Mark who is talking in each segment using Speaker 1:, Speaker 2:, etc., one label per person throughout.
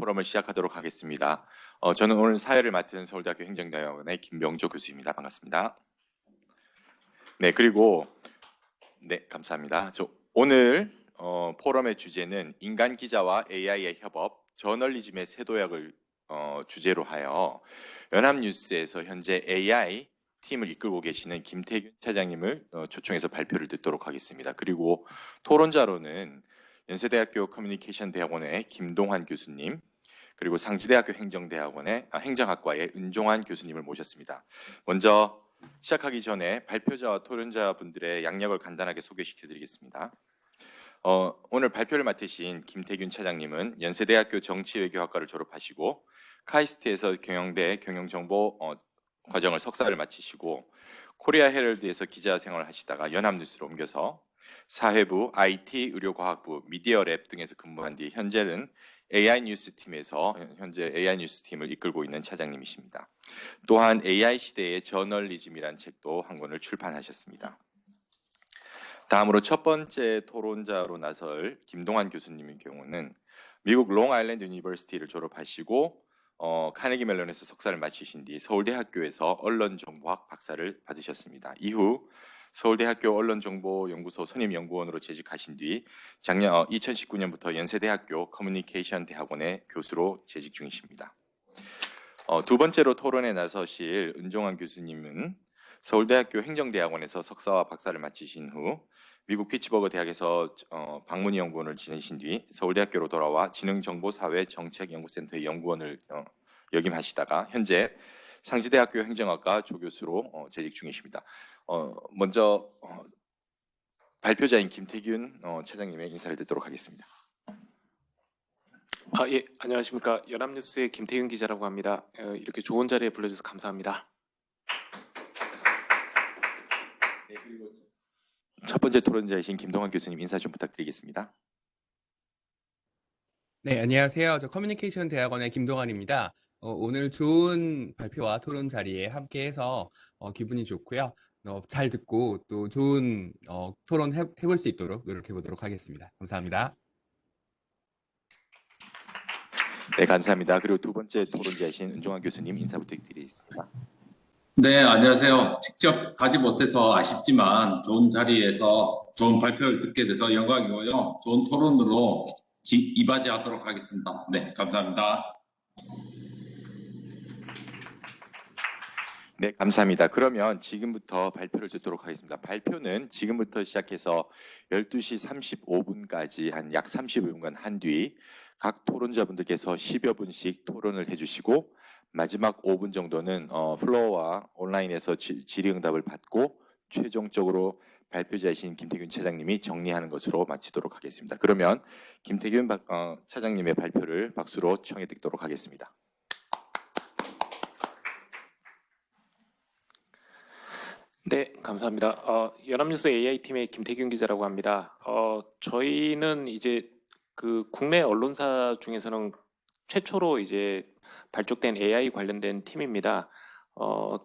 Speaker 1: 포럼을 시작하도록 하겠습니다. 저는 오늘 사회를 맡은 서울대학교 행정대학원의 김명조 교수입니다. 반갑습니다. 네, 그리고 감사합니다. 오늘 포럼의 주제는 인간 기자와 AI의 협업, 저널리즘의 새 도약을 주제로 하여 연합뉴스에서 현재 AI 팀을 이끌고 계시는 김태균 차장님을 초청해서 발표를 듣도록 하겠습니다. 그리고 토론자로는 연세대학교 커뮤니케이션 대학원의 김동환 교수님, 그리고 상지대학교 행정학과의 은종환 교수님을 모셨습니다. 먼저 시작하기 전에 발표자와 토론자분들의 양력을 간단하게 소개시켜드리겠습니다. 오늘 발표를 맡으신 김태균 차장님은 연세대학교 정치외교학과를 졸업하시고 카이스트에서 경영대 경영정보 과정을 석사를 마치시고 코리아 헤럴드에서 기자 생활을 하시다가 연합뉴스로 옮겨서 사회부, IT, 의료과학부, 미디어랩 등에서 근무한 뒤 현재는 AI 뉴스 팀에서 AI 뉴스 팀을 이끌고 있는 차장님이십니다. 또한 AI 시대의 저널리즘이란 책도 한 권을 출판하셨습니다. 다음으로 첫 번째 토론자로 나설 김동환 교수님의 경우는 미국 롱아일랜드 유니버시티를 졸업하시고 카네기 멜론에서 석사를 마치신 뒤 서울대학교에서 언론정보학 박사를 받으셨습니다. 이후 서울대학교 언론정보연구소 선임연구원으로 재직하신 뒤 작년 2019년부터 연세대학교 커뮤니케이션 대학원의 교수로 재직 중이십니다. 두 번째로 토론에 나서실 은종환 교수님은 서울대학교 행정대학원에서 석사와 박사를 마치신 후 미국 피츠버그 대학에서 방문희 연구원을 지내신 뒤 서울대학교로 돌아와 지능정보사회 정책연구센터의 연구원을 역임하시다가 현재 상지대학교 행정학과 조교수로 재직 중이십니다. 먼저 발표자인 김태균 차장님의 인사를 듣도록 하겠습니다.
Speaker 2: 예, 안녕하십니까. 연합뉴스의 김태균 기자라고 합니다. 이렇게 좋은 자리에 불러주셔서 감사합니다.
Speaker 1: 네, 그리고 첫 번째 토론자이신 김동환 교수님 인사 좀 부탁드리겠습니다.
Speaker 3: 네, 안녕하세요. 저 커뮤니케이션 대학원의 김동환입니다. 오늘 좋은 발표와 토론 자리에 함께해서 기분이 좋고요. 잘 듣고 또 좋은 토론 해볼 수 있도록 노력해 보도록 하겠습니다. 감사합니다.
Speaker 1: 네, 감사합니다. 그리고 두 번째 토론자이신 은종환 교수님 인사 부탁드리겠습니다.
Speaker 4: 네, 안녕하세요. 직접 가지 못해서 아쉽지만 좋은 자리에서 좋은 발표를 듣게 돼서 영광이고요. 좋은 토론으로 이바지하도록 하겠습니다. 네, 감사합니다.
Speaker 1: 네, 감사합니다. 그러면 지금부터 발표를 듣도록 하겠습니다. 발표는 지금부터 시작해서 12시 35분까지 한 약 35분간 한 뒤 각 토론자분들께서 10여 분씩 토론을 해주시고 마지막 5분 정도는 플로어와 온라인에서 질의응답을 받고 최종적으로 발표자이신 김태균 차장님이 정리하는 것으로 마치도록 하겠습니다. 그러면 김태균 차장님의 발표를 박수로 청해 듣도록 하겠습니다.
Speaker 2: 네, 감사합니다. 연합뉴스 AI팀의 김태균 기자라고 합니다. 저희는 이제 그 국내 언론사 중에서는 최초로 이제 발족된 AI 관련된 팀입니다.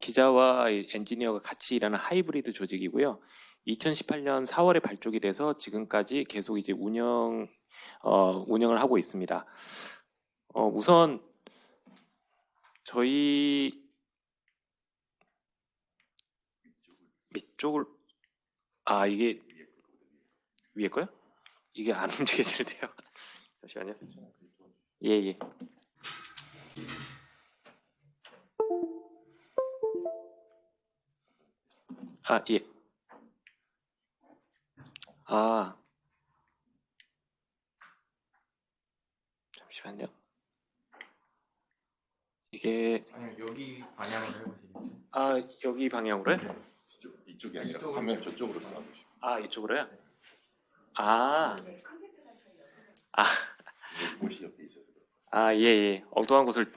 Speaker 2: 기자와 엔지니어가 같이 일하는 하이브리드 조직이고요. 2018년 4월에 발족이 돼서 지금까지 계속 이제 운영을 하고 있습니다. 우선 저희 밑쪽을 이게 위에 거요? 이게 안 움직여지는데요. 잠시만요. 예. 예. 잠시만요. 이게
Speaker 3: 여기 방향으로 해보시겠어요?
Speaker 2: 여기 방향으로요?
Speaker 1: 이쪽이 아니라 화면 저쪽으로 쏴주시면.
Speaker 2: 이쪽으로요?
Speaker 1: 곳이 옆에 있어서.
Speaker 2: 예. 엉뚱한 곳을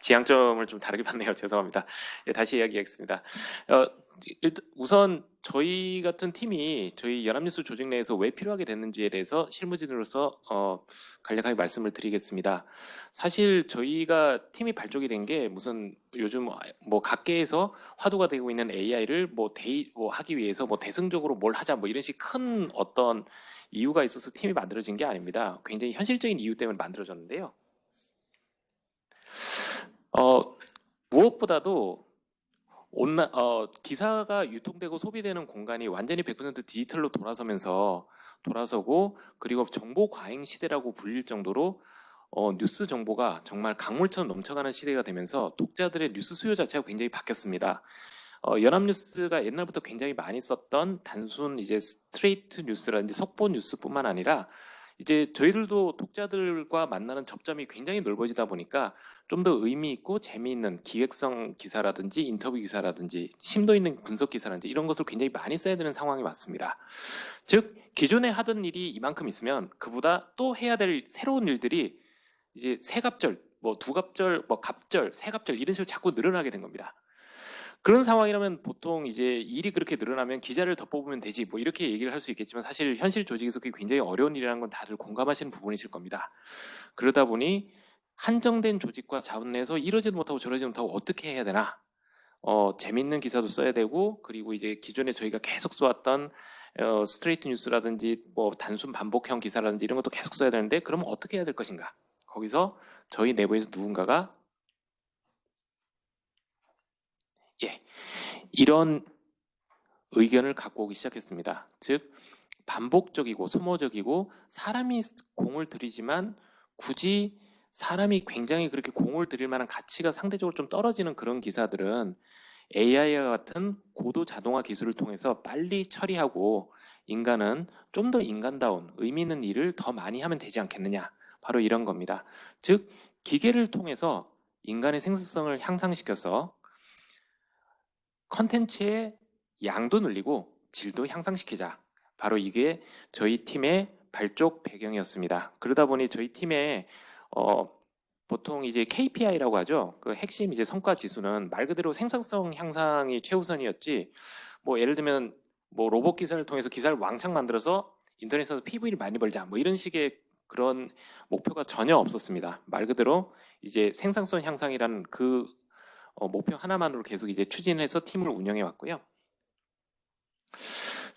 Speaker 2: 지향점을 좀 다르게 봤네요. 죄송합니다. 예, 다시 이야기하겠습니다. 우선 저희 같은 팀이 저희 연합뉴스 조직 내에서 왜 필요하게 됐는지에 대해서 실무진으로서 간략하게 말씀을 드리겠습니다. 사실 저희가 팀이 발족이 된 게 무슨 요즘 뭐 각계에서 화두가 되고 있는 AI를 뭐 하기 위해서 뭐 대승적으로 뭘 하자 뭐 이런 식 큰 어떤 이유가 있어서 팀이 만들어진 게 아닙니다. 굉장히 현실적인 이유 때문에 만들어졌는데요. 무엇보다도 기사가 유통되고 소비되는 공간이 완전히 100% 디지털로 돌아서고 그리고 정보 과잉 시대라고 불릴 정도로 뉴스 정보가 정말 강물처럼 넘쳐가는 시대가 되면서 독자들의 뉴스 수요 자체가 굉장히 바뀌었습니다. 연합뉴스가 옛날부터 굉장히 많이 썼던 단순 이제 스트레이트 뉴스라든지 속보 뉴스뿐만 아니라 이제 저희들도 독자들과 만나는 접점이 굉장히 넓어지다 보니까 좀 더 의미 있고 재미있는 기획성 기사라든지 인터뷰 기사라든지 심도 있는 분석 기사라든지 이런 것을 굉장히 많이 써야 되는 상황이 왔습니다. 즉 기존에 하던 일이 이만큼 있으면 그보다 또 해야 될 새로운 일들이 이제 세갑절, 뭐 두갑절, 뭐 갑절, 세갑절 이런 식으로 자꾸 늘어나게 된 겁니다. 그런 상황이라면 보통 이제 일이 그렇게 늘어나면 기자를 더 뽑으면 되지 뭐 이렇게 얘기를 할 수 있겠지만 사실 현실 조직에서 그게 굉장히 어려운 일이라는 건 다들 공감하시는 부분이실 겁니다. 그러다 보니 한정된 조직과 자원 내에서 이러지도 못하고 저러지도 못하고 어떻게 해야 되나? 재밌는 기사도 써야 되고 그리고 이제 기존에 저희가 계속 써왔던 스트레이트 뉴스라든지 뭐 단순 반복형 기사라든지 이런 것도 계속 써야 되는데 그러면 어떻게 해야 될 것인가? 거기서 저희 내부에서 누군가가 이런 의견을 갖고 오기 시작했습니다. 즉 반복적이고 소모적이고 사람이 공을 들이지만 굳이 사람이 굉장히 그렇게 공을 들일 만한 가치가 상대적으로 좀 떨어지는 그런 기사들은 AI와 같은 고도 자동화 기술을 통해서 빨리 처리하고 인간은 좀 더 인간다운 의미 있는 일을 더 많이 하면 되지 않겠느냐. 바로 이런 겁니다. 즉 기계를 통해서 인간의 생산성을 향상시켜서 컨텐츠의 양도 늘리고 질도 향상시키자. 바로 이게 저희 팀의 발족 배경이었습니다. 그러다 보니 저희 팀에 보통 이제 KPI라고 하죠. 그 핵심 이제 성과 지수는 말 그대로 생산성 향상이 최우선이었지. 뭐 예를 들면 뭐 로봇 기사를 통해서 기사를 왕창 만들어서 인터넷에서 PV를 많이 벌자. 뭐 이런 식의 그런 목표가 전혀 없었습니다. 말 그대로 이제 생산성 향상이라는 그 목표 하나만으로 계속 이제 추진해서 팀을 운영해 왔고요.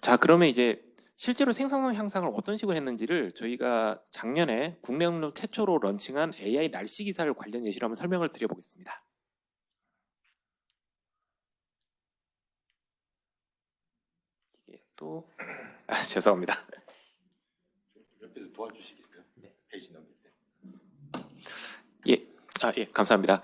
Speaker 2: 자, 그러면 이제 실제로 생산성 향상을 어떤 식으로 했는지를 저희가 작년에 국내용로 최초로 런칭한 AI 날씨 기사를 관련 예시로 한번 설명을 드려보겠습니다. 이게 또 죄송합니다.
Speaker 1: 옆에서 도와주시겠어요? 네. 페이지 넘길 때.
Speaker 2: 예, 감사합니다.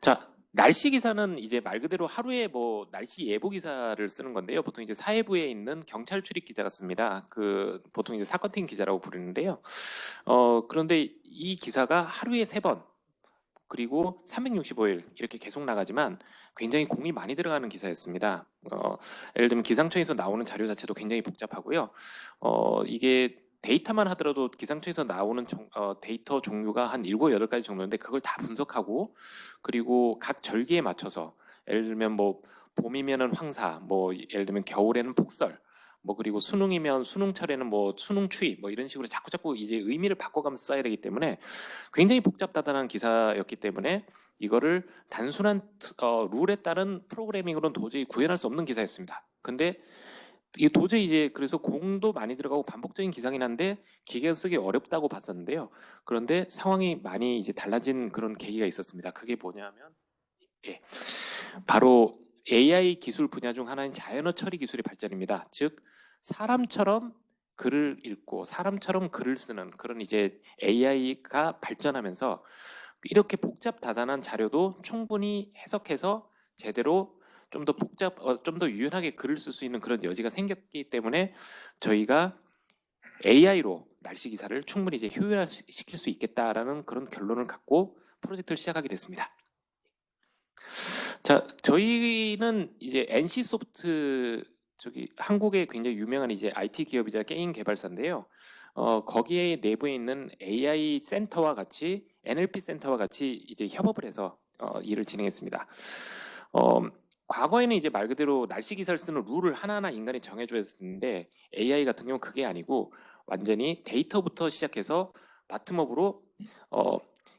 Speaker 2: 자, 날씨 기사는 이제 말 그대로 하루에 뭐 날씨 예보 기사를 쓰는 건데요. 보통 이제 사회부에 있는 경찰 출입 기자가 씁니다. 그 보통 이제 사건팀 기자라고 부르는데요. 그런데 이 기사가 하루에 3번 그리고 365일 이렇게 계속 나가지만 굉장히 공이 많이 들어가는 기사였습니다. 예를 들면 기상청에서 나오는 자료 자체도 굉장히 복잡하고요. 이게 데이터만 하더라도 기상청에서 나오는 데이터 종류가 한 7, 8가지 정도인데 그걸 다 분석하고 그리고 각 절기에 맞춰서 예를 들면 뭐 봄이면은 황사, 뭐 예를 들면 겨울에는 폭설, 뭐 그리고 수능이면 수능철에는 뭐 수능 추위 뭐 이런 식으로 자꾸 이제 의미를 바꿔가면서 써야 되기 때문에 굉장히 복잡다단한 기사였기 때문에 이거를 단순한 룰에 따른 프로그래밍으로는 도저히 구현할 수 없는 기사였습니다. 근데 이게 도저히 이제 그래서 공도 많이 들어가고 반복적인 기사긴 한데 기계가 쓰기 어렵다고 봤었는데요. 그런데 상황이 많이 이제 달라진 그런 계기가 있었습니다. 그게 뭐냐면 바로 AI 기술 분야 중 하나인 자연어 처리 기술의 발전입니다. 즉 사람처럼 글을 읽고 사람처럼 글을 쓰는 그런 이제 AI가 발전하면서 이렇게 복잡다단한 자료도 충분히 해석해서 제대로 좀 더 좀 더 유연하게 글을 쓸 수 있는 그런 여지가 생겼기 때문에 저희가 AI로 날씨 기사를 충분히 이제 효율화시킬 수 있겠다라는 그런 결론을 갖고 프로젝트를 시작하게 됐습니다. 자, 저희는 이제 NC소프트 한국의 굉장히 유명한 이제 IT 기업이자 게임 개발사인데요. 거기에 내부에 있는 AI 센터와 같이 NLP 센터와 같이 이제 협업을 해서 일을 진행했습니다. 과거에는 이제 말 그대로 날씨 기사를 쓰는 룰을 하나하나 인간이 정해줘야 했는데 AI 같은 경우는 그게 아니고 완전히 데이터부터 시작해서 바텀업으로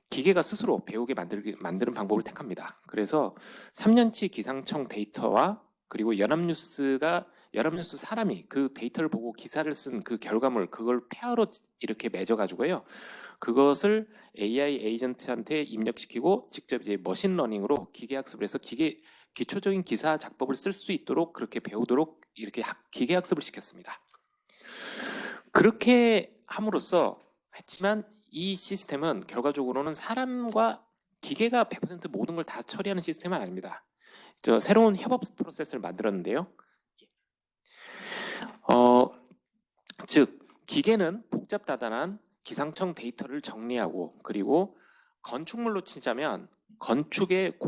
Speaker 2: 기계가 스스로 배우게 만드는 방법을 택합니다. 그래서 3년치 기상청 데이터와 그리고 연합뉴스 사람이 그 데이터를 보고 기사를 쓴 그 결과물 그걸 페어로 이렇게 맺어가지고요. 그것을 AI 에이전트한테 입력시키고 직접 이제 머신러닝으로 기계학습을 해서 기초적인 기사 작법을 쓸 수 있도록 그렇게 배우도록 이렇게 기계학습을 시켰습니다. 그렇게 함으로써 했지만 이 시스템은 결과적으로는 사람과 기계가 100% 모든 걸 다 처리하는 시스템은 아닙니다. 새로운 협업 프로세스를 만들었는데요. 즉 기계는 복잡다단한 기상청 데이터를 정리하고 그리고 건축물로 치자면 건축의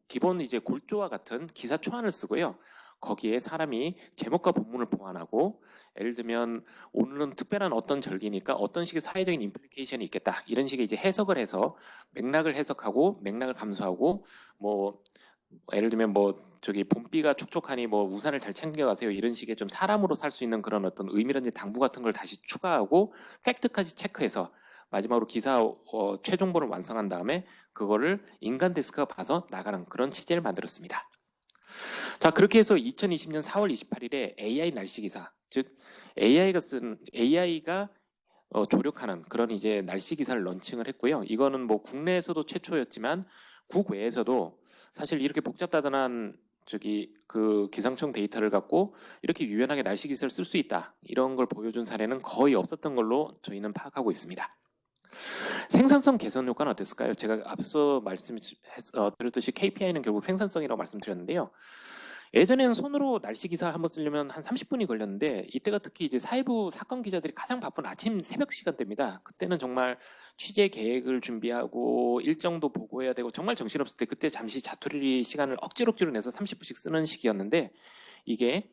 Speaker 2: 기본 이제 골조와 같은 기사 초안을 쓰고요. 거기에 사람이 제목과 본문을 보완하고 예를 들면 오늘은 특별한 어떤 절기니까 어떤 식의 사회적인 임플리케이션이 있겠다 이런 식의 이제 해석을 해서 맥락을 해석하고 맥락을 감수하고 뭐 예를 들면 뭐 저기 봄비가 촉촉하니 뭐 우산을 잘 챙겨가세요 이런 식의 좀 사람으로 살 수 있는 그런 어떤 의미라든지 당부 같은 걸 다시 추가하고 팩트까지 체크해서 마지막으로 기사 최종본을 완성한 다음에 그거를 인간 데스크가 봐서 나가는 그런 체제를 만들었습니다. 자 그렇게 해서 2020년 4월 28일에 AI 날씨 기사 즉 AI가 조력하는 그런 이제 날씨 기사를 런칭을 했고요. 이거는 뭐 국내에서도 최초였지만 국외에서도 사실 이렇게 복잡다단한 그 기상청 데이터를 갖고 이렇게 유연하게 날씨 기사를 쓸 수 있다 이런 걸 보여준 사례는 거의 없었던 걸로 저희는 파악하고 있습니다. 생산성 개선 효과는 어땠을까요? 제가 앞서 드렸듯이 KPI는 결국 생산성이라고 말씀드렸는데요. 예전에는 손으로 날씨 기사 한번 쓰려면 한 30분이 걸렸는데 이때가 특히 이제 사회부 사건 기자들이 가장 바쁜 아침 새벽 시간대입니다. 그때는 정말 취재 계획을 준비하고 일정도 보고해야 되고 정말 정신없을 때 그때 잠시 자투리 시간을 억지로 내서 30분씩 쓰는 시기였는데 이게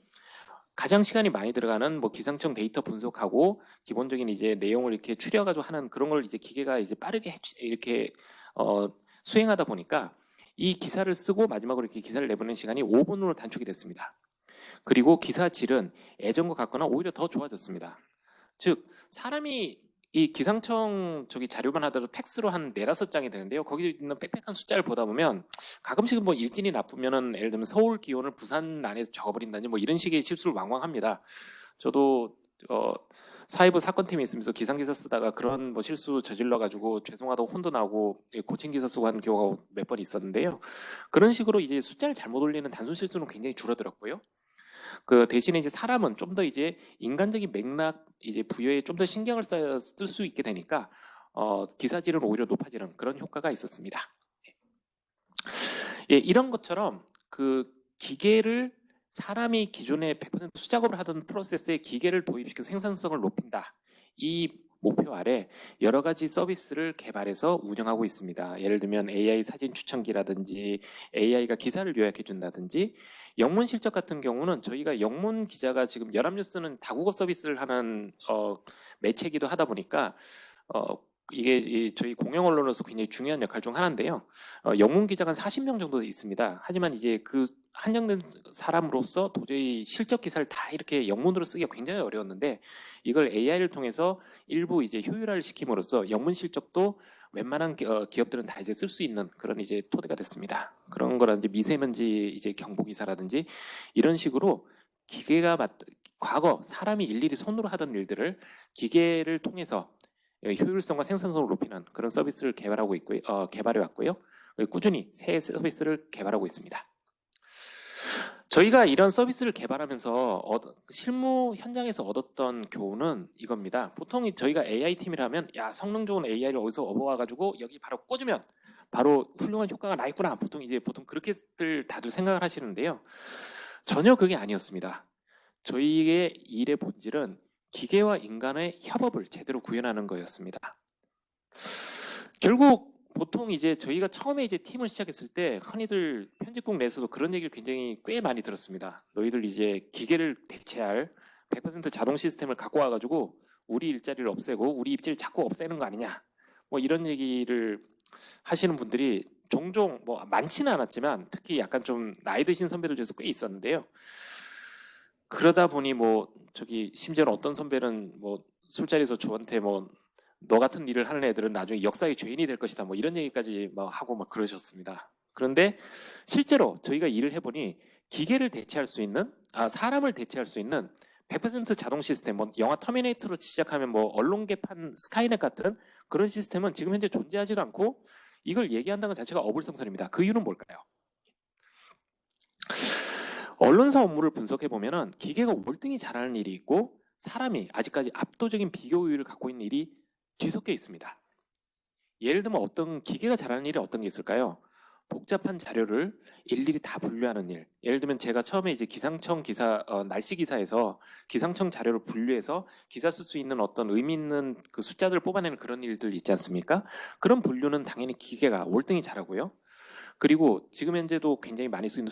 Speaker 2: 가장 시간이 많이 들어가는 뭐 기상청 데이터 분석하고 기본적인 이제 내용을 이렇게 추려가지고 하는 그런 걸 이제 기계가 이제 빠르게 이렇게 수행하다 보니까 이 기사를 쓰고 마지막으로 이렇게 기사를 내보내는 시간이 5분으로 단축이 됐습니다. 그리고 기사 질은 예전과 같거나 오히려 더 좋아졌습니다. 즉 사람이 이 기상청 자료만 하더라도 팩스로 한 4-5장이 되는데요. 거기 있는 빽빽한 숫자를 보다 보면 가끔씩은 뭐 일진이 나쁘면은 예를 들면 서울 기온을 부산 안에서 적어버린다든지 뭐 이런 식의 실수를 왕왕합니다. 저도 사회부 사건팀에 있으면서 기상기사 쓰다가 그런 뭐 실수 저질러가지고 죄송하다고 혼도 나고 고친 기사 쓰고 하는 경우가 몇 번 있었는데요. 그런 식으로 이제 숫자를 잘못 올리는 단순 실수는 굉장히 줄어들었고요. 그 대신에 이제 사람은 좀 더 이제 인간적인 맥락 이제 부여에 좀 더 신경을 쓸 수 있게 되니까 기사질은 오히려 높아지는 그런 효과가 있었습니다. 예, 이런 것처럼 그 기계를 사람이 기존에 100% 수작업을 하던 프로세스에 기계를 도입시켜 생산성을 높인다. 이 목표 아래 여러 가지 서비스를 개발해서 운영하고 있습니다. 예를 들면 AI 사진 추천기라든지 AI가 기사를 요약해 준다든지 영문 실적 같은 경우는 저희가 영문 기자가 지금 연합뉴스는 다국어 서비스를 하는 매체기도 하다 보니까 이게 저희 공영 언론으로서 굉장히 중요한 역할 중 하나인데요. 영문 기자가 한 40명 정도 있습니다. 하지만 이제 그 한정된 사람으로서 도저히 실적 기사를 다 이렇게 영문으로 쓰기가 굉장히 어려웠는데 이걸 AI를 통해서 일부 이제 효율화를 시킴으로써 영문 실적도 웬만한 기업들은 다 이제 쓸 수 있는 그런 이제 토대가 됐습니다. 그런 거라든지 미세먼지 이제 경보 기사라든지 이런 식으로 과거 사람이 일일이 손으로 하던 일들을 기계를 통해서 효율성과 생산성을 높이는 그런 서비스를 개발해 왔고요. 꾸준히 새 서비스를 개발하고 있습니다. 저희가 이런 서비스를 개발하면서 실무 현장에서 얻었던 교훈은 이겁니다. 보통 저희가 AI 팀이라면 야 성능 좋은 AI를 어디서 얻어와가지고 여기 바로 꽂으면 바로 훌륭한 효과가 나있구나. 보통 그렇게들 다들 생각을 하시는데요. 전혀 그게 아니었습니다. 저희의 일의 본질은 기계와 인간의 협업을 제대로 구현하는 거였습니다. 결국 보통 이제 저희가 처음에 이제 팀을 시작했을 때 흔히들 편집국 내에서도 그런 얘기를 굉장히 꽤 많이 들었습니다. 너희들 이제 기계를 대체할 100% 자동 시스템을 갖고 와가지고 우리 일자리를 없애고 우리 입지를 자꾸 없애는 거 아니냐. 뭐 이런 얘기를 하시는 분들이 종종 뭐 많지는 않았지만 특히 약간 좀 나이 드신 선배들 중에서 꽤 있었는데요. 그러다 보니 뭐 저기 심지어 어떤 선배는 뭐 술자리에서 저한테 뭐 너 같은 일을 하는 애들은 나중에 역사의 죄인이 될 것이다 뭐 이런 얘기까지 막 하고 막 그러셨습니다. 그런데 실제로 저희가 일을 해보니 기계를 대체할 수 있는 사람을 대체할 수 있는 100% 자동 시스템, 뭐 영화 터미네이터로 시작하면 뭐 언론계판 스카이넷 같은 그런 시스템은 지금 현재 존재하지도 않고 이걸 얘기한다는 것 자체가 어불성설입니다. 그 이유는 뭘까요? 언론사 업무를 분석해 보면은 기계가 월등히 잘하는 일이 있고 사람이 아직까지 압도적인 비교 우위를 갖고 있는 일이 뒤섞여 있습니다. 예를 들면 어떤 기계가 잘하는 일이 어떤 게 있을까요? 복잡한 자료를 일일이 다 분류하는 일. 예를 들면 제가 처음에 이제 기상청 기사, 날씨 기사에서 기상청 자료를 분류해서 기사 쓸 수 있는 어떤 의미 있는 그 숫자들을 뽑아내는 그런 일들 있지 않습니까? 그런 분류는 당연히 기계가 월등히 잘하고요. 그리고 지금 현재도 굉장히 많이 쓰이는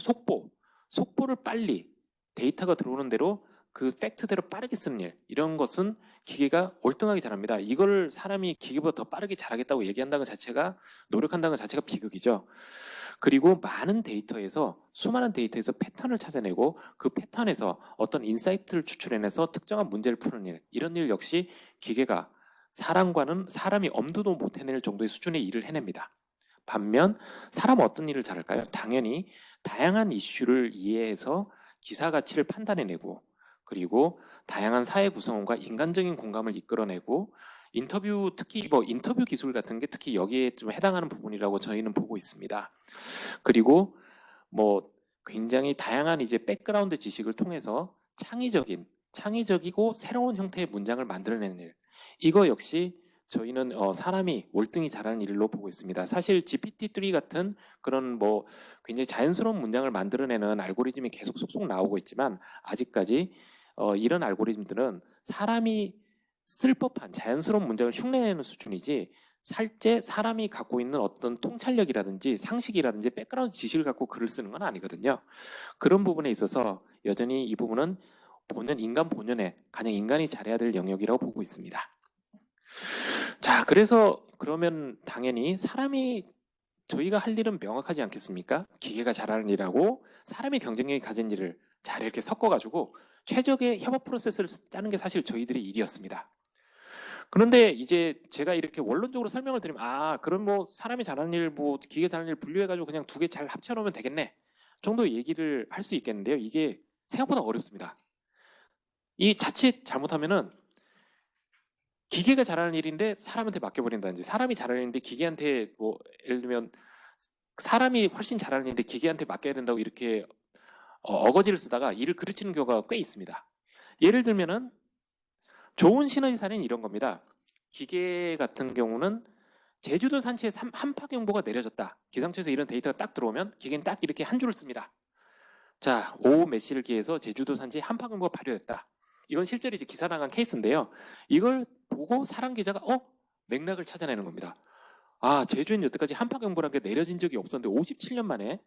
Speaker 2: 속보를 빨리 데이터가 들어오는 대로 그 팩트대로 빠르게 쓰는 일, 이런 것은 기계가 월등하게 잘합니다. 이걸 사람이 기계보다 더 빠르게 잘하겠다고 얘기한다는 것 자체가, 노력한다는 것 자체가 비극이죠. 그리고 수많은 데이터에서 패턴을 찾아내고 그 패턴에서 어떤 인사이트를 추출해내서 특정한 문제를 푸는 일, 이런 일 역시 기계가 사람이 엄두도 못 해낼 정도의 수준의 일을 해냅니다. 반면 사람은 어떤 일을 잘할까요? 당연히 다양한 이슈를 이해해서 기사 가치를 판단해내고, 그리고 다양한 사회 구성원과 인간적인 공감을 이끌어내고, 특히 뭐 인터뷰 기술 같은 게 특히 여기에 좀 해당하는 부분이라고 저희는 보고 있습니다. 그리고 뭐 굉장히 다양한 이제 백그라운드 지식을 통해서 창의적이고 새로운 형태의 문장을 만들어내는 일, 이거 역시 저희는 사람이 월등히 잘하는 일로 보고 있습니다. 사실 GPT-3 같은 그런 뭐 굉장히 자연스러운 문장을 만들어내는 알고리즘이 계속 속속 나오고 있지만 아직까지 이런 알고리즘들은 사람이 쓸 법한 자연스러운 문장을 흉내내는 수준이지 실제 사람이 갖고 있는 어떤 통찰력이라든지 상식이라든지 백그라운드 지식을 갖고 글을 쓰는 건 아니거든요. 그런 부분에 있어서 여전히 이 부분은 인간 본연의 가장 인간이 잘해야 될 영역이라고 보고 있습니다. 자, 그래서 그러면 당연히 저희가 할 일은 명확하지 않겠습니까? 기계가 잘하는 일하고 사람의 경쟁력이 가진 일을 잘 이렇게 섞어가지고 최적의 협업 프로세스를 짜는 게 사실 저희들의 일이었습니다. 그런데 이제 제가 이렇게 원론적으로 설명을 드리면 그럼 뭐 사람이 잘하는 일, 뭐 기계 잘하는 일 분류해가지고 그냥 두 개 잘 합쳐놓으면 되겠네 정도 얘기를 할 수 있겠는데요. 이게 생각보다 어렵습니다. 이 자칫 잘못하면은 기계가 잘하는 일인데 사람한테 맡겨버린다든지, 사람이 잘하는 일인데 기계한테 뭐 예를 들면 사람이 훨씬 잘하는 일인데 기계한테 맡겨야 된다고 이렇게 어거지를 쓰다가 일을 그르치는 경우가 꽤 있습니다. 예를 들면은 좋은 시너지 사례는 이런 겁니다. 기계 같은 경우는 제주도 산지에 한파경보가 내려졌다. 기상청에서 이런 데이터가 딱 들어오면 기계는 딱 이렇게 한 줄을 씁니다. 자, 오후 몇 시를 기해서 제주도 산지에 한파경보가 발효됐다. 이건 실제로 이제 기사 나간 케이스인데요. 이걸 보고 사람 기자가 맥락을 찾아내는 겁니다. 제주에는 여태까지 한파경보라는 게 내려진 적이 없었는데 57년 만에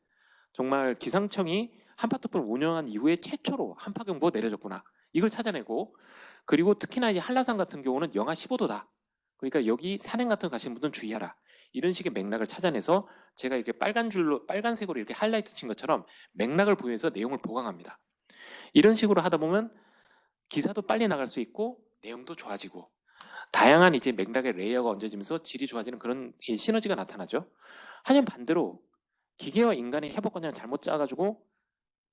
Speaker 2: 정말 기상청이 한파특보를 운영한 이후에 최초로 한파경보가 내려졌구나. 이걸 찾아내고, 그리고 특히나 이제 한라산 같은 경우는 영하 15도다. 그러니까 여기 산행 같은 거 가시는 분들은 주의하라. 이런 식의 맥락을 찾아내서 제가 이렇게 빨간색으로 이렇게 하이라이트 친 것처럼 맥락을 보여서 내용을 보강합니다. 이런 식으로 하다 보면 기사도 빨리 나갈 수 있고 내용도 좋아지고 다양한 이제 맥락의 레이어가 얹어지면서 질이 좋아지는 그런 시너지가 나타나죠. 하지만 반대로 기계와 인간의 협업 관계를 잘못 짜가지고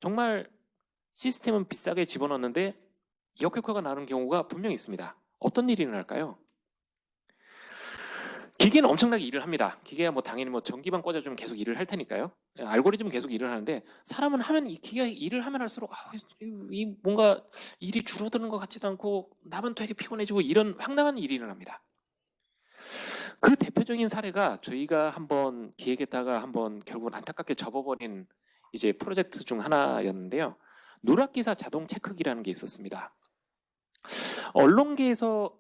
Speaker 2: 정말 시스템은 비싸게 집어넣었는데 역효과가 나는 경우가 분명히 있습니다. 어떤 일이 일어날까요? 기계는 엄청나게 일을 합니다. 기계가 뭐 당연히 뭐 전기만 꽂아주면 계속 일을 할 테니까요. 알고리즘은 계속 일을 하는데 사람은 이 기계가 일을 하면 할수록 이 뭔가 일이 줄어드는 것 같지도 않고 나만 되게 피곤해지고 이런 황당한 일이 일어납니다. 그 대표적인 사례가 저희가 한번 기획했다가 한번 결국은 안타깝게 접어버린 이제 프로젝트 중 하나였는데요. 누락기사 자동 체크기라는 게 있었습니다. 언론계에서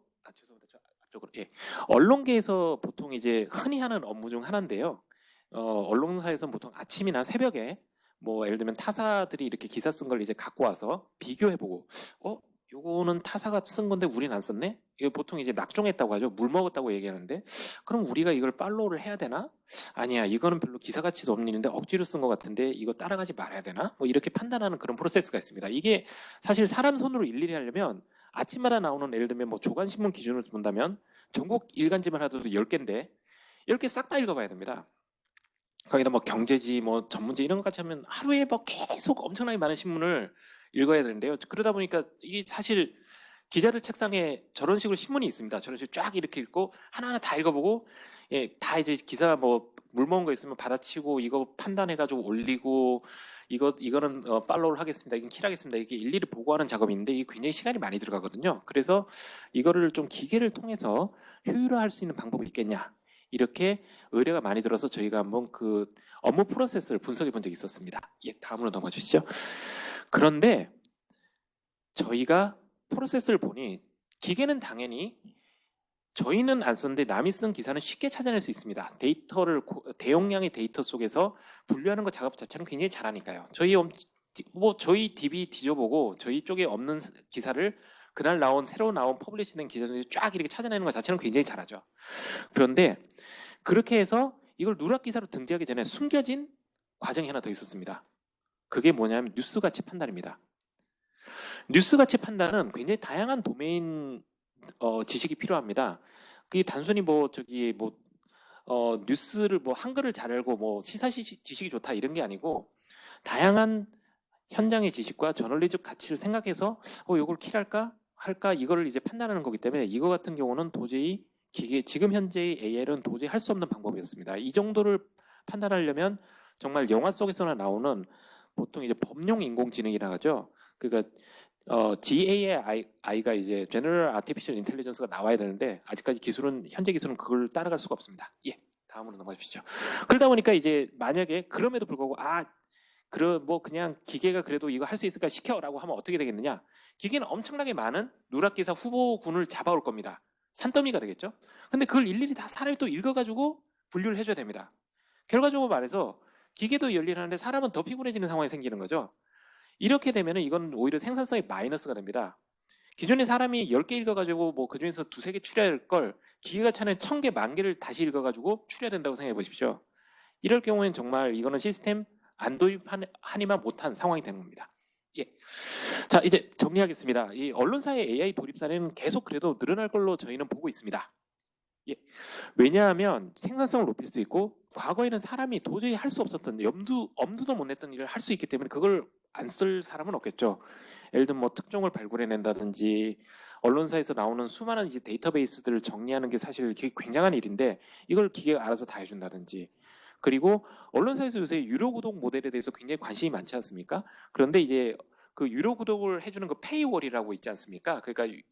Speaker 2: 언론계에서 보통 이제 흔히 하는 업무 중 하나인데요. 언론사에서는 보통 아침이나 새벽에 뭐 예를 들면 타사들이 이렇게 기사 쓴 걸 이제 갖고 와서 비교해보고 요거는 타사가 쓴 건데 우린 안 썼네? 이거 보통 이제 낙종했다고 하죠. 물 먹었다고 얘기하는데 그럼 우리가 이걸 팔로우를 해야 되나? 아니야, 이거는 별로 기사 가치도 없는 일인데 억지로 쓴 것 같은데 이거 따라가지 말아야 되나? 뭐 이렇게 판단하는 그런 프로세스가 있습니다. 이게 사실 사람 손으로 일일이 하려면 아침마다 나오는, 예를 들면 뭐 조간신문 기준으로 본다면 전국 일간지만 하더라도 10개인데 10개 싹 다 읽어봐야 됩니다. 거기다 뭐 경제지, 뭐 전문지 이런 것 같이 하면 하루에 뭐 계속 엄청나게 많은 신문을 읽어야 되는데요. 그러다 보니까 이게 사실 기자들 책상에 저런 식으로 신문이 있습니다. 저런 식으로 쫙 이렇게 읽고 하나하나 다 읽어보고, 예, 다 이제 기사 뭐 물 먹은 거 있으면 받아치고 이거 판단해가지고 올리고 이거는 팔로우를 하겠습니다. 이건 킬하겠습니다. 이게 일일이 보고하는 작업인데 이게 굉장히 시간이 많이 들어가거든요. 그래서 이거를 좀 기계를 통해서 효율화할 수 있는 방법이 있겠냐, 이렇게 의뢰가 많이 들어서 저희가 한번 그 업무 프로세스를 분석해 본 적이 있었습니다. 예, 다음으로 넘어가 주시죠. 그런데 저희가 프로세스를 보니 기계는 당연히 저희는 안 썼는데 남이 쓴 기사는 쉽게 찾아낼 수 있습니다. 데이터를 대용량의 데이터 속에서 분류하는 것 작업 자체는 굉장히 잘하니까요. 저희 DB 뒤져보고 저희 쪽에 없는 기사를 그날 새로 나온 퍼블리시된 기사 중에 쫙 이렇게 찾아내는 것 자체는 굉장히 잘하죠. 그런데 그렇게 해서 이걸 누락 기사로 등재하기 전에 숨겨진 과정이 하나 더 있었습니다. 그게 뭐냐면 뉴스 가치 판단입니다. 뉴스 가치 판단은 굉장히 다양한 도메인 지식이 필요합니다. 그게 단순히 뉴스를 한글을 잘 알고 시사 지식이 좋다 이런 게 아니고, 다양한 현장의 지식과 저널리즘 가치를 생각해서 이걸 킬할까 할까 이거를 이제 판단하는 거기 때문에 이거 같은 경우는 도저히 지금 현재의 AI는 도저히 할 수 없는 방법이었습니다. 이 정도를 판단하려면 정말 영화 속에서나 나오는 보통 이제 범용 인공지능이라 하죠. 그러니까 GAI가 이제 General Artificial Intelligence가 나와야 되는데 아직까지 현재 기술은 그걸 따라갈 수가 없습니다. 예, 다음으로 넘어가 주시죠. 그러다 보니까 이제 만약에 그럼에도 불구하고 그냥 기계가 그래도 이거 할 수 있을까 시켜라고 하면 어떻게 되겠느냐? 기계는 엄청나게 많은 누락기사 후보군을 잡아올 겁니다. 산더미가 되겠죠? 근데 그걸 일일이 다 사람이 또 읽어가지고 분류를 해줘야 됩니다. 결과적으로 말해서 기계도 열일하는데 사람은 더 피곤해지는 상황이 생기는 거죠. 이렇게 되면 이건 오히려 생산성이 마이너스가 됩니다. 기존에 사람이 10개 읽어가지고 그 중에서 2-3개 추려야 할 걸 기계가 차는 1000개, 10,000개를 다시 읽어가지고 추려야 된다고 생각해 보십시오. 이럴 경우에는 정말 이거는 시스템 안 도입하니만 못한 상황이 되는 겁니다. 예. 자, 이제 정리하겠습니다. 이 언론사의 AI 도입 사례는 계속 그래도 늘어날 걸로 저희는 보고 있습니다. 예. 왜냐하면 생산성을 높일 수 있고 과거에는 사람이 도저히 할 수 없었던 엄두도 못 냈던 일을 할 수 있기 때문에 그걸 안 쓸 사람은 없겠죠. 예를 들면 특종을 발굴해낸다든지 언론사에서 나오는 수많은 이제 데이터베이스들을 정리하는 게 사실 굉장한 일인데 이걸 기계가 알아서 다 해준다든지, 그리고 언론사에서 요새 유료 구독 모델에 대해서 굉장히 관심이 많지 않습니까? 그런데 이제 그 유료 구독을 해주는 그 페이월이라고 있지 않습니까? 그러니까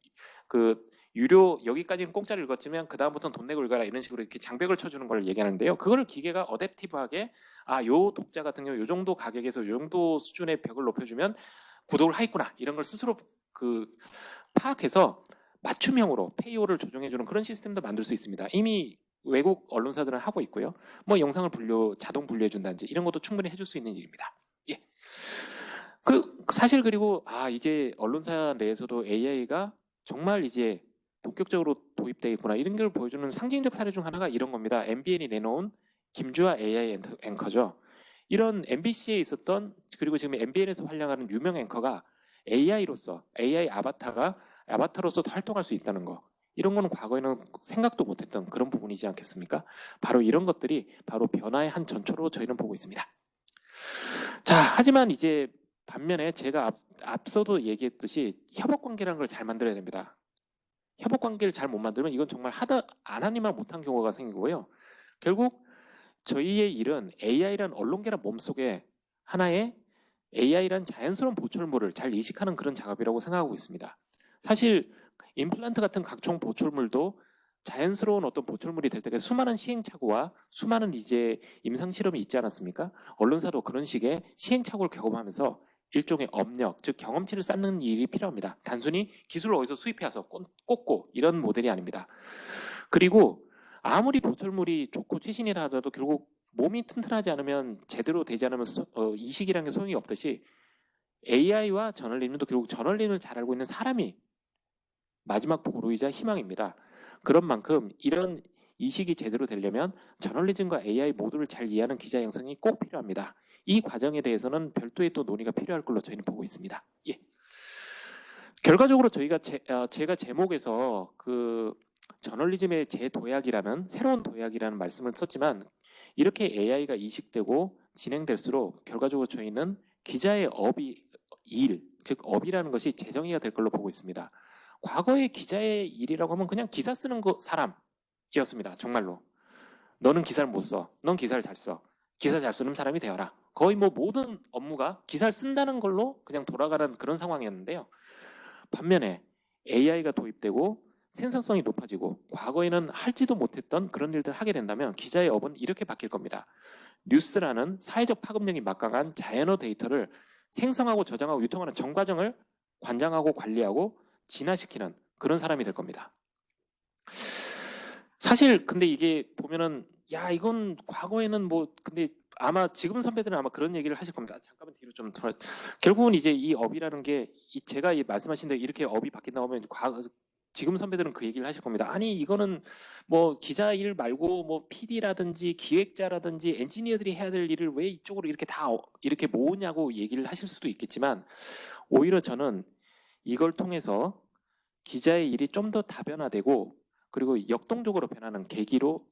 Speaker 2: 그 유료 여기까지는 공짜로 읽었지만 그 다음부터는 돈 내고 읽어라 이런 식으로 이렇게 장벽을 쳐주는 걸 얘기하는데요. 그걸 기계가 어댑티브하게 요 독자 같은 경우 요 정도 가격에서 요 정도 수준의 벽을 높여주면 구독을 하겠구나 이런 걸 스스로 파악해서 맞춤형으로 페이월을 조정해주는 그런 시스템도 만들 수 있습니다. 이미 외국 언론사들은 하고 있고요. 영상을 자동 분류해준다든지 이런 것도 충분히 해줄 수 있는 일입니다. 예. 사실 그리고 이제 언론사 내에서도 AI가 정말 이제 본격적으로 도입되겠구나 이런 걸 보여주는 상징적 사례 중 하나가 이런 겁니다. MBN이 내놓은 김주아 AI 앵커죠. 이런 MBC에 있었던, 그리고 지금 MBN에서 활용하는 유명 앵커가 AI 아바타로서 활동할 수 있다는 거. 이런 거는 과거에는 생각도 못했던 그런 부분이지 않겠습니까? 바로 이런 것들이 바로 변화의 한 전초로 저희는 보고 있습니다. 자, 하지만 이제 반면에 제가 앞서도 얘기했듯이 협업 관계라는 걸 잘 만들어야 됩니다. 협업 관계를 잘 못 만들면 이건 정말 안 하니만 못한 경우가 생기고요. 결국 저희의 일은 AI란 언론계란 몸속에 하나의 AI란 자연스러운 보철물을 잘 이식하는 그런 작업이라고 생각하고 있습니다. 사실 임플란트 같은 각종 보철물도 자연스러운 어떤 보철물이 될 때가 수많은 시행착오와 수많은 이제 임상 실험이 있지 않았습니까? 언론사도 그런 식의 시행착오를 경험하면서 일종의 업력, 즉 경험치를 쌓는 일이 필요합니다. 단순히 기술을 어디서 수입해와서 꽂고 이런 모델이 아닙니다. 그리고 아무리 보철물이 좋고 최신이라 하더라도 결국 몸이 튼튼하지 않으면 제대로 되지 않으면 이식이라는 게 소용이 없듯이 AI와 저널리즘도 결국 저널리즘을 잘 알고 있는 사람이 마지막 보루이자 희망입니다. 그런 만큼 이런 이식이 제대로 되려면 저널리즘과 AI 모두를 잘 이해하는 기자 양성이 꼭 필요합니다. 이 과정에 대해서는 별도의 또 논의가 필요할 걸로 저희는 보고 있습니다. 예. 결과적으로 제가 제목에서 그 저널리즘의 재도약이라는 새로운 도약이라는 말씀을 썼지만 이렇게 AI가 이식되고 진행될수록 결과적으로 저희는 기자의 즉 업이라는 것이 재정의가 될 걸로 보고 있습니다. 과거의 기자의 일이라고 하면 그냥 기사 쓰는 사람이었습니다. 정말로. 너는 기사를 못 써. 넌 기사를 잘 써. 기사 잘 쓰는 사람이 되어라. 거의 뭐 모든 업무가 기사를 쓴다는 걸로 그냥 돌아가는 그런 상황이었는데요. 반면에 AI가 도입되고 생산성이 높아지고 과거에는 할지도 못했던 그런 일들을 하게 된다면 기자의 업은 이렇게 바뀔 겁니다. 뉴스라는 사회적 파급력이 막강한 자연어 데이터를 생성하고 저장하고 유통하는 전 과정을 관장하고 관리하고 진화시키는 그런 사람이 될 겁니다. 사실 근데 이게 보면은 야 이건 과거에는 뭐 근데 아마 지금 선배들은 아마 그런 얘기를 하실 겁니다. 잠깐만 뒤로 좀 돌아. 결국은 이제 이 업이라는 게 제가 말씀하신 대로 이렇게 업이 바뀐다 하면 지금 선배들은 그 얘기를 하실 겁니다. 아니 이거는 뭐 기자 일 말고 뭐 PD라든지 기획자라든지 엔지니어들이 해야 될 일을 왜 이쪽으로 이렇게 다 이렇게 모으냐고 얘기를 하실 수도 있겠지만 오히려 저는 이걸 통해서 기자의 일이 좀 더 다변화되고 그리고 역동적으로 변하는 계기로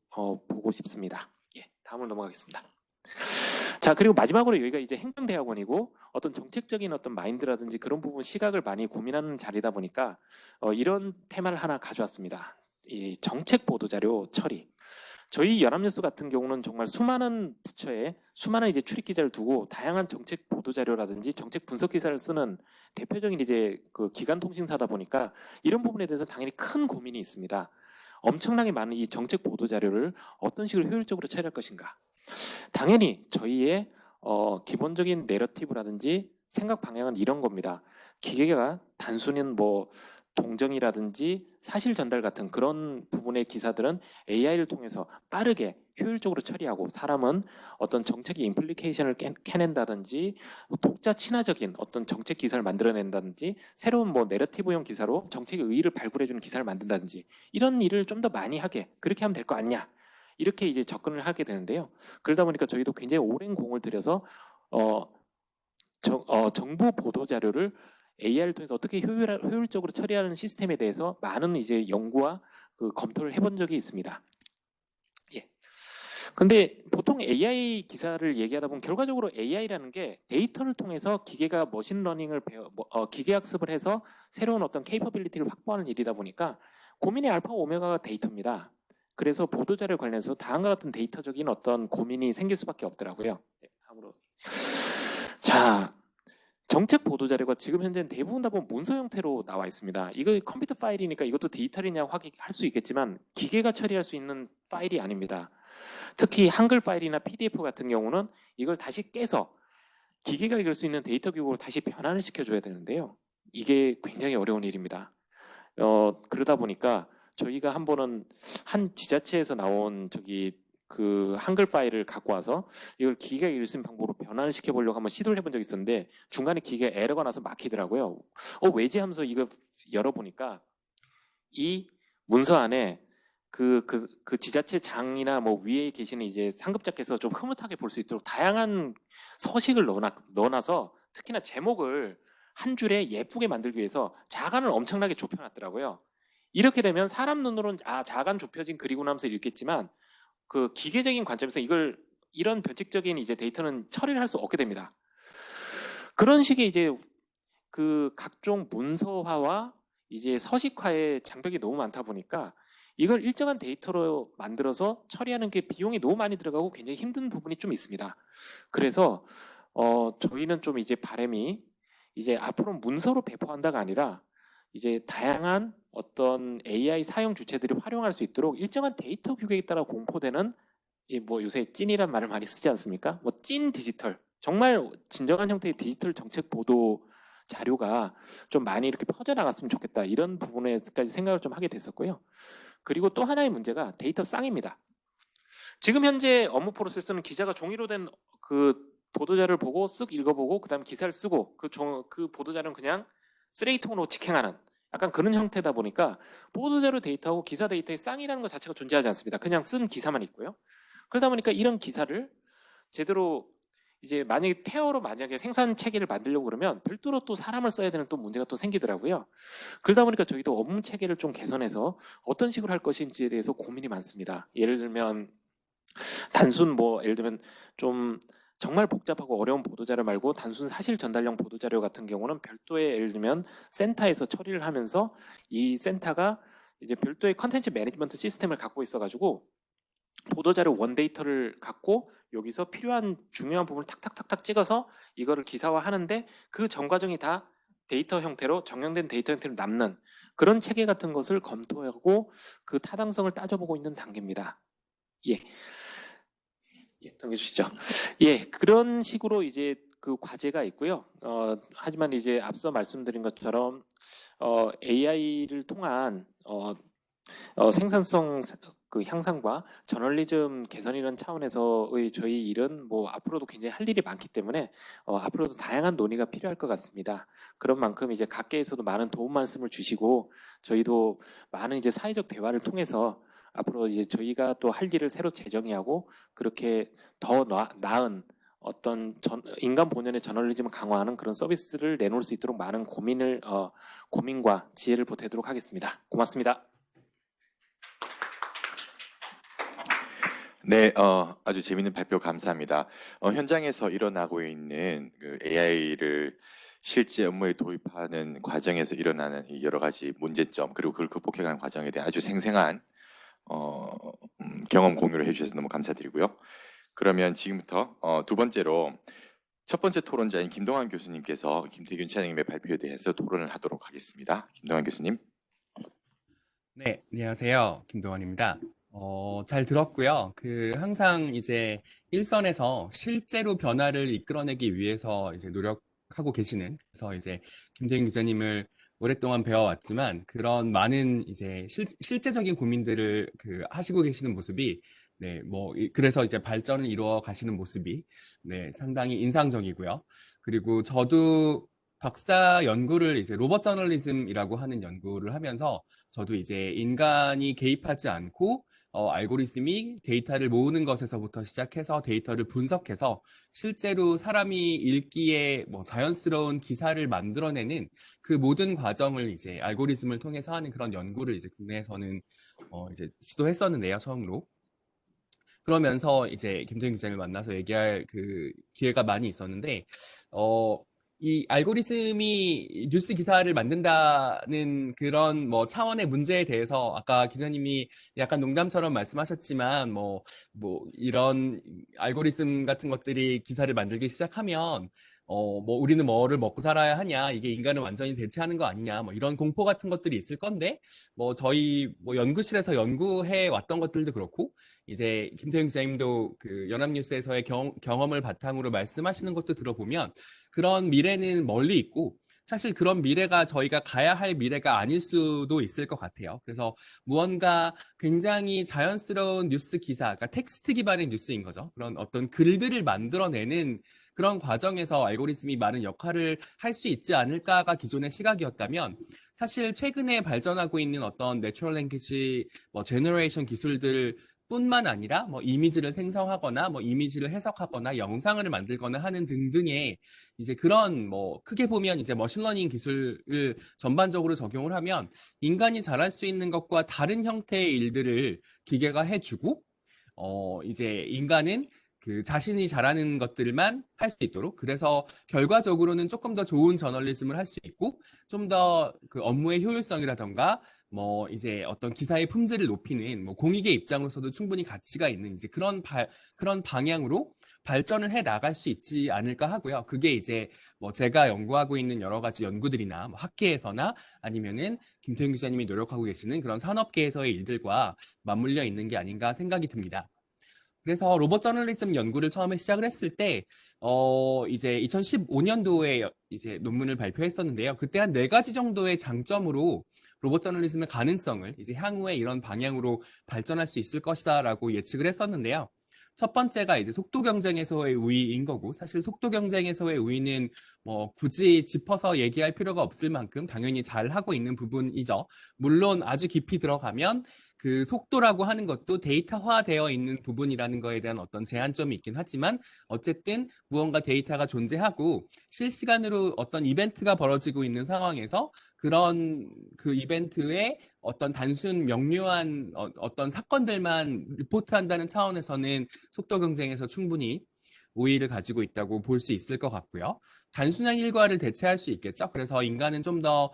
Speaker 2: 보고 싶습니다. 예, 다음으로 넘어가겠습니다. 자, 그리고 마지막으로 여기가 이제 행정대학원이고 어떤 정책적인 어떤 마인드라든지 그런 부분 시각을 많이 고민하는 자리다 보니까 이런 테마를 하나 가져왔습니다. 이 정책 보도자료 처리. 저희 연합뉴스 같은 경우는 정말 수많은 부처에 수많은 이제 출입 기자를 두고 다양한 정책 보도 자료라든지 정책 분석 기사를 쓰는 대표적인 이제 그 기관 통신사다 보니까 이런 부분에 대해서 당연히 큰 고민이 있습니다. 엄청나게 많은 이 정책 보도 자료를 어떤 식으로 효율적으로 처리할 것인가. 당연히 저희의 기본적인 내러티브라든지 생각 방향은 이런 겁니다. 기계가 단순히 뭐 동정이라든지 사실 전달 같은 그런 부분의 기사들은 AI를 통해서 빠르게 효율적으로 처리하고 사람은 어떤 정책의 임플리케이션을 캐낸다든지 독자 친화적인 어떤 정책 기사를 만들어낸다든지 새로운 뭐 내러티브형 기사로 정책의 의의를 발굴해주는 기사를 만든다든지 이런 일을 좀 더 많이 하게 그렇게 하면 될 거 아니냐 이렇게 이제 접근을 하게 되는데요. 그러다 보니까 저희도 굉장히 오랜 공을 들여서 정부 보도 자료를 AI를 통해서 어떻게 효율적으로 처리하는 시스템에 대해서 많은 이제 연구와 그 검토를 해본 적이 있습니다. 예. 근데 보통 AI 기사를 얘기하다 보면 결과적으로 AI라는 게 데이터를 통해서 기계가 머신러닝을 기계학습을 해서 새로운 어떤 케이퍼빌리티를 확보하는 일이다 보니까 고민의 알파 오메가가 데이터입니다. 그래서 보도자료 관련해서 다음과 같은 데이터적인 어떤 고민이 생길 수밖에 없더라고요. 네, 다음으로. 자, 정책 보도자료가 지금 현재는 대부분 다 보면 문서 형태로 나와 있습니다. 이거 컴퓨터 파일이니까 이것도 디지털이냐고 할 수 있겠지만 기계가 처리할 수 있는 파일이 아닙니다. 특히 한글 파일이나 PDF 같은 경우는 이걸 다시 깨서 기계가 읽을 수 있는 데이터 기록으로 다시 변환을 시켜줘야 되는데요. 이게 굉장히 어려운 일입니다. 그러다 보니까 저희가 한 번은 한 지자체에서 나온 그 한글 파일을 갖고 와서 이걸 기계가 읽을 수 있는 방법으로 변환을 시켜보려고 한번 시도를 해본 적이 있었는데 중간에 기계가 에러가 나서 막히더라고요. 왜지 하면서 이거 열어보니까 이 문서 안에 그 지자체장이나 뭐 위에 계시는 이제 상급자께서 좀 흐뭇하게 볼 수 있도록 다양한 서식을 넣어놔서 특히나 제목을 한 줄에 예쁘게 만들기 위해서 자간을 엄청나게 좁혀놨더라고요. 이렇게 되면 사람 눈으로는 자간 좁혀진 글이구나 하면서 읽겠지만 그 기계적인 관점에서 이런 변칙적인 이제 데이터는 처리를 할 수 없게 됩니다. 그런 식의 이제 그 각종 문서화와 이제 서식화의 장벽이 너무 많다 보니까 이걸 일정한 데이터로 만들어서 처리하는 게 비용이 너무 많이 들어가고 굉장히 힘든 부분이 좀 있습니다. 그래서 저희는 좀 이제 바람이 이제 앞으로 문서로 배포한다가 아니라 이제 다양한 어떤 AI 사용 주체들이 활용할 수 있도록 일정한 데이터 규격에 따라 공포되는 뭐 요새 찐이란 말을 많이 쓰지 않습니까? 뭐 찐 디지털 정말 진정한 형태의 디지털 정책 보도 자료가 좀 많이 이렇게 퍼져나갔으면 좋겠다 이런 부분에까지 생각을 좀 하게 됐었고요. 그리고 또 하나의 문제가 데이터 쌍입니다. 지금 현재 업무 프로세스는 기자가 종이로 된 그 보도자료를 보고 쓱 읽어보고 그다음 기사를 쓰고 그 보도자료는 그냥 쓰레기통으로 직행하는 약간 그런 형태다 보니까 보도자료 데이터하고 기사 데이터의 쌍이라는 것 자체가 존재하지 않습니다. 그냥 쓴 기사만 있고요. 그러다 보니까 이런 기사를 제대로 이제 만약에 생산 체계를 만들려고 그러면 별도로 또 사람을 써야 되는 또 문제가 또 생기더라고요. 그러다 보니까 저희도 업무 체계를 좀 개선해서 어떤 식으로 할 것인지에 대해서 고민이 많습니다. 예를 들면 예를 들면 좀 정말 복잡하고 어려운 보도자료 말고 단순 사실 전달형 보도자료 같은 경우는 별도의 예를 들면 센터에서 처리를 하면서 이 센터가 이제 별도의 컨텐츠 매니지먼트 시스템을 갖고 있어가지고 보도자료 원데이터를 갖고 여기서 필요한 중요한 부분을 탁탁탁탁 찍어서 이거를 기사화하는데 그 전 과정이 다 데이터 형태로 정형된 데이터 형태로 남는 그런 체계 같은 것을 검토하고 그 타당성을 따져보고 있는 단계입니다. 예, 넘겨주시죠. 예, 그런 식으로 이제 그 과제가 있고요. 하지만 이제 앞서 말씀드린 것처럼 AI를 통한 생산성 그 향상과 저널리즘 개선이라는 차원에서의 저희 일은 뭐 앞으로도 굉장히 할 일이 많기 때문에 앞으로도 다양한 논의가 필요할 것 같습니다. 그런 만큼 이제 각계에서도 많은 도움 말씀을 주시고 저희도 많은 이제 사회적 대화를 통해서 앞으로 이제 저희가 또 할 일을 새로 재정의하고 그렇게 더 나은 어떤 인간 본연의 저널리즘을 강화하는 그런 서비스를 내놓을 수 있도록 많은 고민과 지혜를 보태도록 하겠습니다. 고맙습니다.
Speaker 1: 네, 아주 재밌는 발표 감사합니다. 현장에서 일어나고 있는 그 AI를 실제 업무에 도입하는 과정에서 일어나는 이 여러 가지 문제점 그리고 그걸 극복해가는 과정에 대한 아주 생생한 경험 공유를 해주셔서 너무 감사드리고요. 그러면 지금부터 두 번째로 첫 번째 토론자인 김동환 교수님께서 김태균 차장님의 발표에 대해서 토론을 하도록 하겠습니다. 김동환 교수님.
Speaker 3: 네, 안녕하세요. 김동환입니다. 잘 들었고요. 항상 이제 일선에서 실제로 변화를 이끌어내기 위해서 이제 노력하고 계시는, 그래서 이제 김태균 기자님을 오랫동안 배워왔지만 그런 많은 이제 실제적인 고민들을 하시고 계시는 모습이 네, 그래서 이제 발전을 이루어 가시는 모습이 네, 상당히 인상적이고요. 그리고 저도 박사 연구를 이제 로봇 저널리즘이라고 하는 연구를 하면서 저도 이제 인간이 개입하지 않고 알고리즘이 데이터를 모으는 것에서부터 시작해서 데이터를 분석해서 실제로 사람이 읽기에 자연스러운 기사를 만들어내는 그 모든 과정을 이제 알고리즘을 통해서 하는 그런 연구를 이제 국내에서는 이제 시도했었는데요, 처음으로. 그러면서 이제 김태균 기자님을 만나서 얘기할 그 기회가 많이 있었는데, 이 알고리즘이 뉴스 기사를 만든다는 그런 차원의 문제에 대해서 아까 기자님이 약간 농담처럼 말씀하셨지만 이런 알고리즘 같은 것들이 기사를 만들기 시작하면 우리는 뭐를 먹고 살아야 하냐, 이게 인간을 완전히 대체하는 거 아니냐, 이런 공포 같은 것들이 있을 건데, 저희 연구실에서 연구해 왔던 것들도 그렇고, 이제 김태균 기자님도 그 연합뉴스에서의 경험을 바탕으로 말씀하시는 것도 들어보면 그런 미래는 멀리 있고 사실 그런 미래가 저희가 가야 할 미래가 아닐 수도 있을 것 같아요. 그래서 무언가 굉장히 자연스러운 뉴스 기사, 그러니까 텍스트 기반의 뉴스인 거죠. 그런 어떤 글들을 만들어내는 그런 과정에서 알고리즘이 많은 역할을 할 수 있지 않을까가 기존의 시각이었다면 사실 최근에 발전하고 있는 어떤 내추럴 랭귀지 제너레이션 기술들 뿐만 아니라 이미지를 생성하거나 이미지를 해석하거나 영상을 만들거나 하는 등등의 이제 그런 크게 보면 이제 머신러닝 기술을 전반적으로 적용을 하면 인간이 잘할 수 있는 것과 다른 형태의 일들을 기계가 해주고 이제 인간은 그 자신이 잘하는 것들만 할 수 있도록, 그래서 결과적으로는 조금 더 좋은 저널리즘을 할 수 있고 좀 더 그 업무의 효율성이라던가 이제 어떤 기사의 품질을 높이는 공익의 입장으로서도 충분히 가치가 있는 이제 그런 방향으로 발전을 해 나갈 수 있지 않을까 하고요. 그게 이제 제가 연구하고 있는 여러 가지 연구들이나 학계에서나 아니면은 김태균 기자님이 노력하고 계시는 그런 산업계에서의 일들과 맞물려 있는 게 아닌가 생각이 듭니다. 그래서 로봇 저널리즘 연구를 처음에 시작을 했을 때, 이제 2015년도에 이제 논문을 발표했었는데요. 그때 한 4가지 정도의 장점으로 로봇 저널리즘의 가능성을 이제 향후에 이런 방향으로 발전할 수 있을 것이다라고 예측을 했었는데요. 첫 번째가 이제 속도 경쟁에서의 우위인 거고, 사실 속도 경쟁에서의 우위는 뭐 굳이 짚어서 얘기할 필요가 없을 만큼 당연히 잘 하고 있는 부분이죠. 물론 아주 깊이 들어가면 그 속도라고 하는 것도 데이터화되어 있는 부분이라는 거에 대한 어떤 제한점이 있긴 하지만 어쨌든 무언가 데이터가 존재하고 실시간으로 어떤 이벤트가 벌어지고 있는 상황에서 그런 그 이벤트에 어떤 단순 명료한 어떤 사건들만 리포트한다는 차원에서는 속도 경쟁에서 충분히 우위를 가지고 있다고 볼 수 있을 것 같고요. 단순한 일과를 대체할 수 있겠죠. 그래서 인간은 좀 더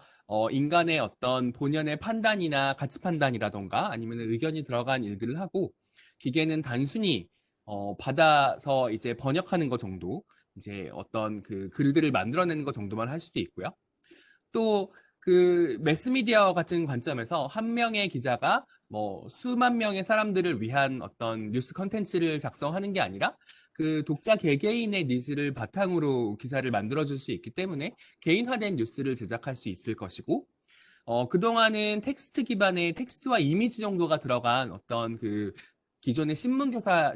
Speaker 3: 인간의 어떤 본연의 판단이나 가치 판단이라던가 아니면 의견이 들어간 일들을 하고 기계는 단순히 받아서 이제 번역하는 것 정도, 이제 어떤 그 글들을 만들어내는 것 정도만 할 수도 있고요. 또 그 매스미디어 같은 관점에서 한 명의 기자가 뭐 수만 명의 사람들을 위한 어떤 뉴스 컨텐츠를 작성하는 게 아니라 그 독자 개개인의 니즈를 바탕으로 기사를 만들어줄 수 있기 때문에 개인화된 뉴스를 제작할 수 있을 것이고, 그동안은 텍스트 기반의 텍스트와 이미지 정도가 들어간 어떤 그 기존의 신문 기사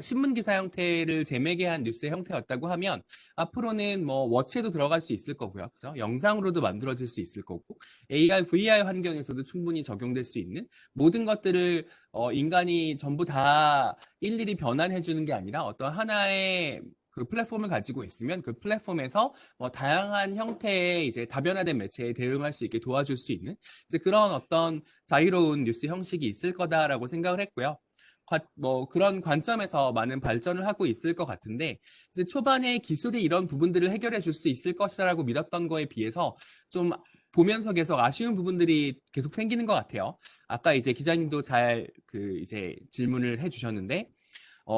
Speaker 3: 형태를 재매개한 뉴스의 형태였다고 하면 앞으로는 뭐 워치에도 들어갈 수 있을 거고요. 그죠? 영상으로도 만들어질 수 있을 거고 AR, VR 환경에서도 충분히 적용될 수 있는 모든 것들을 인간이 전부 다 일일이 변환해 주는 게 아니라 어떤 하나의 그 플랫폼을 가지고 있으면 그 플랫폼에서 뭐 다양한 형태의 이제 다변화된 매체에 대응할 수 있게 도와줄 수 있는 이제 그런 어떤 자유로운 뉴스 형식이 있을 거다라고 생각을 했고요. 뭐 그런 관점에서 많은 발전을 하고 있을 것 같은데 이제 초반에 기술이 이런 부분들을 해결해 줄 수 있을 것이라고 믿었던 거에 비해서 좀 보면서 계속 아쉬운 부분들이 계속 생기는 것 같아요. 아까 이제 기자님도 잘 그 이제 질문을 해주셨는데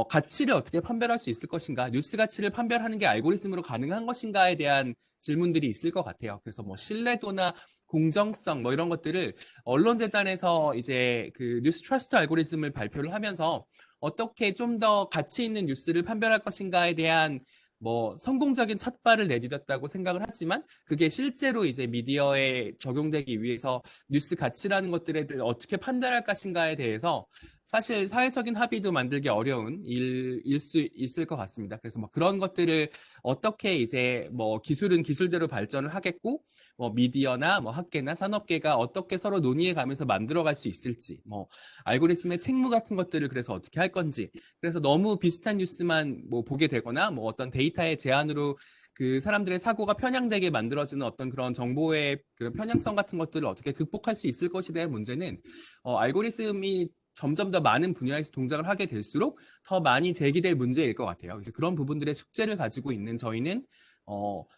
Speaker 3: 가치를 어떻게 판별할 수 있을 것인가, 뉴스 가치를 판별하는 게 알고리즘으로 가능한 것인가에 대한 질문들이 있을 것 같아요. 그래서 뭐 신뢰도나 공정성 뭐 이런 것들을 언론재단에서 이제 그 뉴스 트러스트 알고리즘을 발표를 하면서 어떻게 좀 더 가치 있는 뉴스를 판별할 것인가에 대한 뭐 성공적인 첫발을 내디뎠다고 생각을 하지만 그게 실제로 이제 미디어에 적용되기 위해서 뉴스 가치라는 것들에 대해 어떻게 판단할 것인가에 대해서 사실 사회적인 합의도 만들기 어려운 일일 수 있을 것 같습니다. 그래서 뭐 그런 것들을 어떻게 이제 뭐 기술은 기술대로 발전을 하겠고 뭐 미디어나 뭐 학계나 산업계가 어떻게 서로 논의해 가면서 만들어갈 수 있을지, 뭐 알고리즘의 책무 같은 것들을 그래서 어떻게 할 건지, 그래서 너무 비슷한 뉴스만 뭐 보게 되거나 뭐 어떤 데이터의 제한으로 그 사람들의 사고가 편향되게 만들어지는 어떤 그런 정보의 그 편향성 같은 것들을 어떻게 극복할 수 있을 것에 대한 문제는 알고리즘이 점점 더 많은 분야에서 동작을 하게 될수록 더 많이 제기될 문제일 것 같아요. 그래서 그런 부분들의 숙제를 가지고 있는 저희는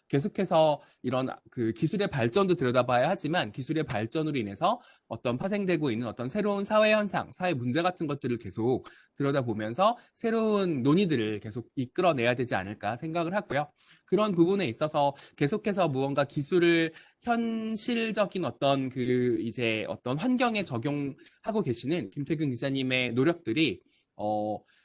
Speaker 3: 계속해서 이런 그 기술의 발전도 들여다봐야 하지만 기술의 발전으로 인해서 어떤 파생되고 있는 어떤 새로운 사회 현상, 사회 문제 같은 것들을 계속 들여다보면서 새로운 논의들을 계속 이끌어내야 되지 않을까 생각을 하고요. 그런 부분에 있어서 계속해서 무언가 기술을 현실적인 어떤 그 이제 어떤 환경에 적용하고 계시는 김태균 기자님의 노력들이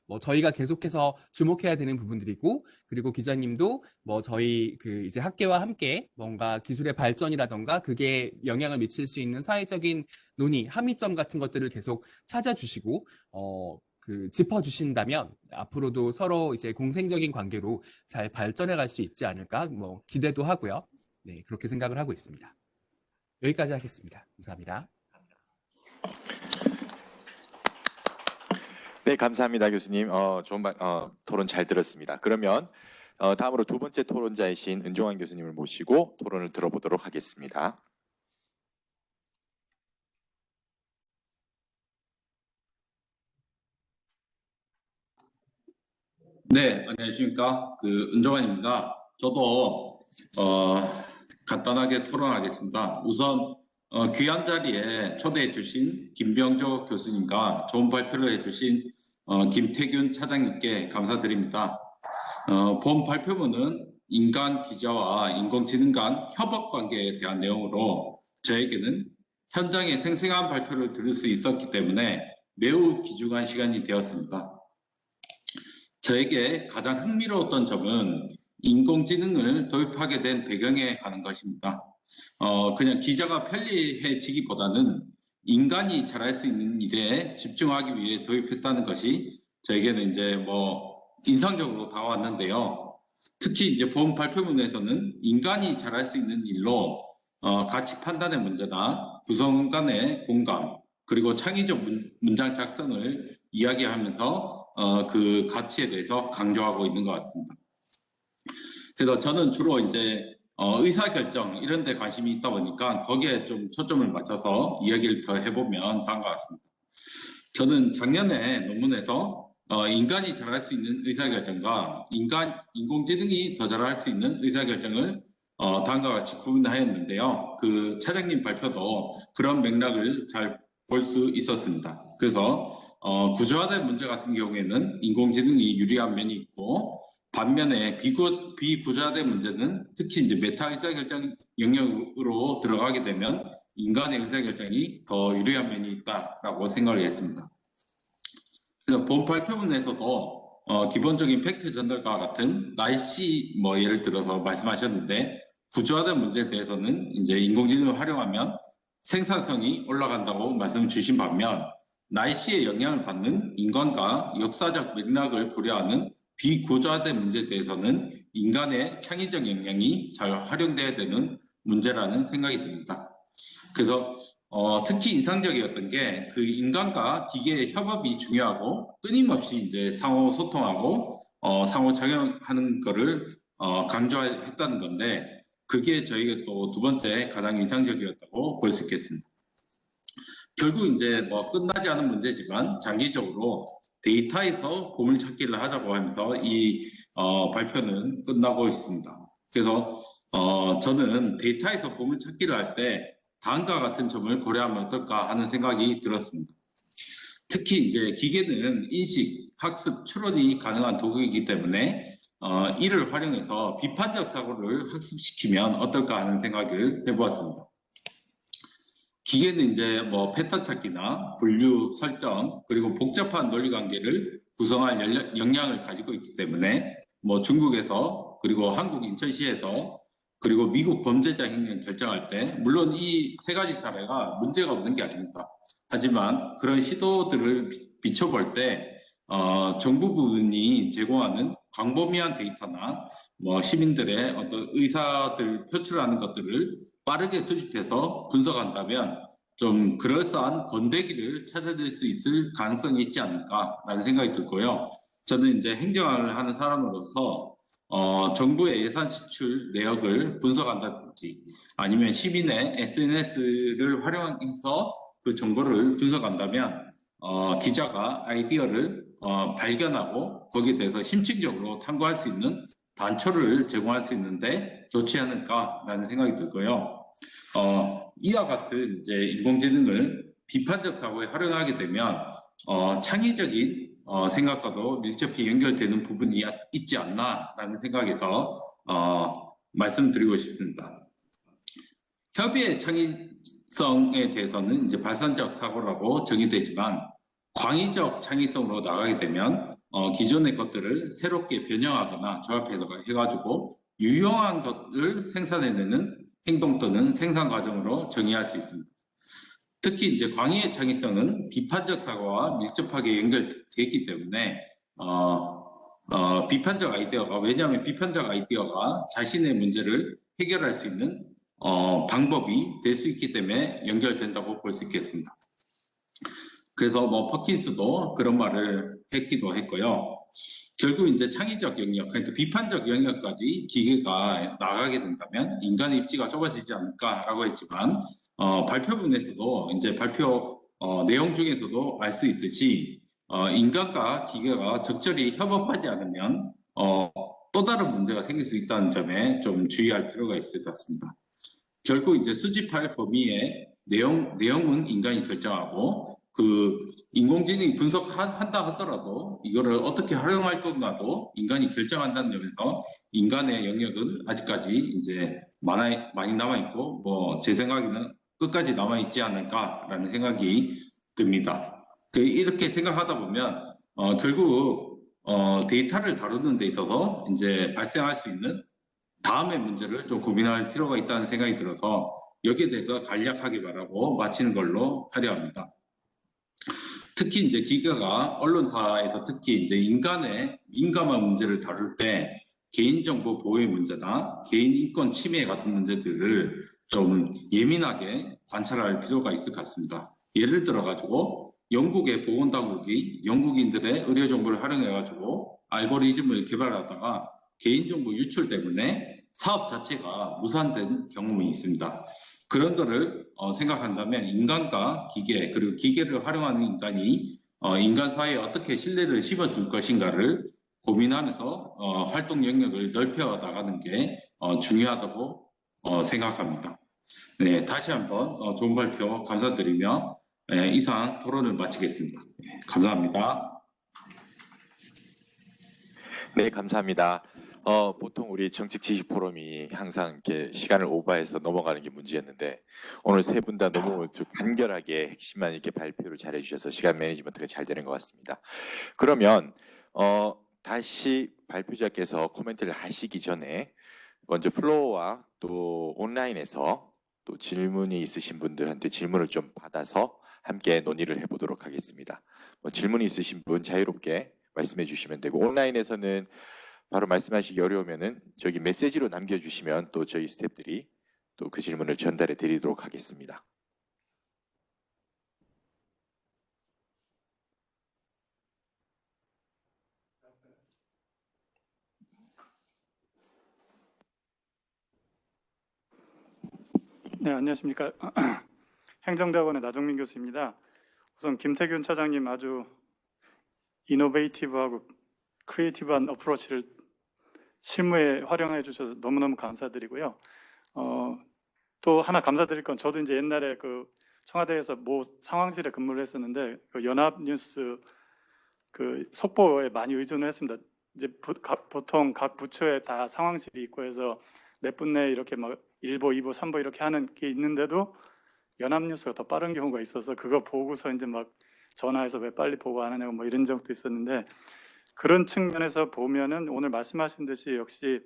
Speaker 3: 뭐 저희가 계속해서 주목해야 되는 부분들이고, 그리고 기자님도 뭐 저희 그 이제 학계와 함께 뭔가 기술의 발전이라던가 그게 영향을 미칠 수 있는 사회적인 논의, 합의점 같은 것들을 계속 찾아주시고 그 짚어주신다면 앞으로도 서로 이제 공생적인 관계로 잘 발전해 갈 수 있지 않을까 뭐 기대도 하고요. 네, 그렇게 생각을 하고 있습니다. 여기까지 하겠습니다. 감사합니다.
Speaker 1: 네, 감사합니다, 교수님. 좋은 토론 잘 들었습니다. 그러면 다음으로 두 번째 토론자이신 은종환 교수님을 모시고 토론을 들어보도록 하겠습니다.
Speaker 4: 네, 안녕하십니까. 은정환입니다. 저도 간단하게 토론하겠습니다. 우선 귀한 자리에 초대해 주신 김병조 교수님과 좋은 발표를 해주신 김태균 차장님께 감사드립니다. 본 발표문은 인간 기자와 인공지능 간 협업 관계에 대한 내용으로 저에게는 현장에 생생한 발표를 들을 수 있었기 때문에 매우 귀중한 시간이 되었습니다. 저에게 가장 흥미로웠던 점은 인공지능을 도입하게 된 배경에 가는 것입니다. 그냥 기자가 편리해지기보다는 인간이 잘할 수 있는 일에 집중하기 위해 도입했다는 것이 저에게는 이제 뭐 인상적으로 다가왔는데요. 특히 이제 본 발표문에서는 인간이 잘할 수 있는 일로 가치 판단의 문제나 구성 간의 공감, 그리고 창의적 문장 작성을 이야기하면서 그 가치에 대해서 강조하고 있는 것 같습니다. 그래서 저는 주로 이제 의사결정 이런 데 관심이 있다 보니까 거기에 좀 초점을 맞춰서 이야기를 더 해보면 다음과 같습니다. 저는 작년에 논문에서 인간이 잘할 수 있는 의사결정과 인공지능이 더 잘할 수 있는 의사결정을 다음과 같이 구분하였는데요. 그 차장님 발표도 그런 맥락을 잘 볼 수 있었습니다. 그래서 구조화된 문제 같은 경우에는 인공지능이 유리한 면이 있고, 반면에 비구조화된 문제는 특히 이제 메타 의사결정 영역으로 들어가게 되면 인간의 의사결정이 더 유리한 면이 있다라고 생각을 했습니다. 그래서 본 발표문에서도 기본적인 팩트 전달과 같은 날씨 뭐 예를 들어서 말씀하셨는데, 구조화된 문제에 대해서는 이제 인공지능을 활용하면 생산성이 올라간다고 말씀을 주신 반면, 날씨에 영향을 받는 인간과 역사적 맥락을 고려하는 비구조화된 문제에 대해서는 인간의 창의적 역량이 잘 활용돼야 되는 문제라는 생각이 듭니다. 그래서 특히 인상적이었던 게 그 인간과 기계의 협업이 중요하고 끊임없이 이제 상호 소통하고 상호 작용하는 거를 강조했다는 건데, 그게 저희가 또 두 번째 가장 인상적이었다고 볼 수 있겠습니다. 결국 이제 뭐 끝나지 않은 문제지만 장기적으로 데이터에서 보물찾기를 하자고 하면서 이 발표는 끝나고 있습니다. 그래서 저는 데이터에서 보물찾기를 할 때 다음과 같은 점을 고려하면 어떨까 하는 생각이 들었습니다. 특히 이제 기계는 인식, 학습, 추론이 가능한 도구이기 때문에 이를 활용해서 비판적 사고를 학습시키면 어떨까 하는 생각을 해보았습니다. 기계는 이제 뭐 패턴 찾기나 분류 설정, 그리고 복잡한 논리 관계를 구성할 역량을 가지고 있기 때문에 뭐 중국에서, 그리고 한국 인천시에서, 그리고 미국 범죄자 행령 결정할 때 물론 이 세 가지 사례가 문제가 없는 게 아닙니다. 하지만 그런 시도들을 비춰볼 때 정부 부분이 제공하는 광범위한 데이터나 뭐 시민들의 어떤 의사들 표출하는 것들을 빠르게 수집해서 분석한다면 좀 그럴싸한 건대기를 찾아낼 수 있을 가능성이 있지 않을까라는 생각이 들고요. 저는 이제 행정을 하는 사람으로서 정부의 예산 지출 내역을 분석한다든지 아니면 시민의 SNS를 활용해서 그 정보를 분석한다면 기자가 아이디어를 발견하고 거기에 대해서 심층적으로 탐구할 수 있는 단초를 제공할 수 있는데 좋지 않을까라는 생각이 들고요. 이와 같은 이제 인공지능을 비판적 사고에 활용하게 되면 창의적인 생각과도 밀접히 연결되는 부분이 있지 않나라는 생각에서 말씀드리고 싶습니다. 협의의 창의성에 대해서는 이제 발산적 사고라고 정의되지만 광의적 창의성으로 나가게 되면 기존의 것들을 새롭게 변형하거나 조합해가지고 유용한 것을 생산해내는 행동 또는 생산 과정으로 정의할 수 있습니다. 특히 이제 광의의 창의성은 비판적 사고와 밀접하게 연결되기 때문에 비판적 아이디어가, 왜냐하면 비판적 아이디어가 자신의 문제를 해결할 수 있는 방법이 될 수 있기 때문에 연결된다고 볼 수 있겠습니다. 그래서 뭐 퍼킨스도 그런 말을 했기도 했고요. 결국 이제 창의적 영역, 그러니까 비판적 영역까지 기계가 나가게 된다면 인간의 입지가 좁아지지 않을까라고 했지만 발표문에서도 이제 발표 내용 중에서도 알 수 있듯이 인간과 기계가 적절히 협업하지 않으면 또 다른 문제가 생길 수 있다는 점에 좀 주의할 필요가 있을 것 같습니다. 결국 이제 수집할 범위의 내용은 인간이 결정하고 그 인공지능이 분석한다 하더라도 이거를 어떻게 활용할 건가도 인간이 결정한다는 점에서 인간의 영역은 아직까지 이제 많이 남아 있고 뭐 제 생각에는 끝까지 남아 있지 않을까라는 생각이 듭니다. 이렇게 생각하다 보면 결국 데이터를 다루는 데 있어서 이제 발생할 수 있는 다음의 문제를 좀 고민할 필요가 있다는 생각이 들어서 여기에 대해서 간략하게 말하고 마치는 걸로 하려 합니다. 특히 이제 기계가 언론사에서 특히 이제 인간의 민감한 문제를 다룰 때 개인정보 보호의 문제나 개인 인권 침해 같은 문제들을 좀 예민하게 관찰할 필요가 있을 것 같습니다. 예를 들어 가지고 영국의 보건당국이 영국인들의 의료 정보를 활용해 가지고 알고리즘을 개발하다가 개인정보 유출 때문에 사업 자체가 무산된 경험이 있습니다. 그런 거를 생각한다면 인간과 기계 그리고 기계를 활용하는 인간이 인간 사회에 어떻게 신뢰를 심어줄 것인가를 고민하면서 활동 영역을 넓혀 나가는 게 중요하다고 생각합니다. 네, 다시 한번 좋은 발표 감사드리며 이상 토론을 마치겠습니다. 네, 감사합니다.
Speaker 1: 네, 감사합니다. 보통 우리 정책 지식 포럼이 항상 이렇게 시간을 오버해서 넘어가는 게 문제였는데 오늘 세 분 다 너무 좀 간결하게 핵심만 이렇게 발표를 잘 해주셔서 시간 매니지먼트가 잘 되는 것 같습니다. 그러면 다시 발표자께서 코멘트를 하시기 전에 먼저 플로어와 또 온라인에서 또 질문이 있으신 분들한테 질문을 좀 받아서 함께 논의를 해보도록 하겠습니다. 질문이 있으신 분 자유롭게 말씀해 주시면 되고 온라인에서는 바로 말씀하시기 어려우면은 저기 메시지로 남겨주시면 또 저희 스태프들이 또 그 질문을 전달해 드리도록 하겠습니다.
Speaker 5: 네, 안녕하십니까. 행정대학원의 나정민 교수입니다. 우선 김태균 차장님 아주 이노베이티브하고 크리에이티브한 어프로치를 실무에 활용해 주셔서 너무너무 감사드리고요. 또 하나 감사드릴 건 저도 이제 옛날에 그 청와대에서 모 상황실에 근무를 했었는데 그 연합뉴스 그 속보에 많이 의존을 했습니다. 이제 보통 각 부처에 다 상황실이 있고 해서 몇 분 내에 이렇게 막 1보, 2보, 3보 이렇게 하는 게 있는데도 연합뉴스가 더 빠른 경우가 있어서 그거 보고서 이제 막 전화해서 왜 빨리 보고 안 하냐고 뭐 이런 적도 있었는데 그런 측면에서 보면은 오늘 말씀하신 듯이 역시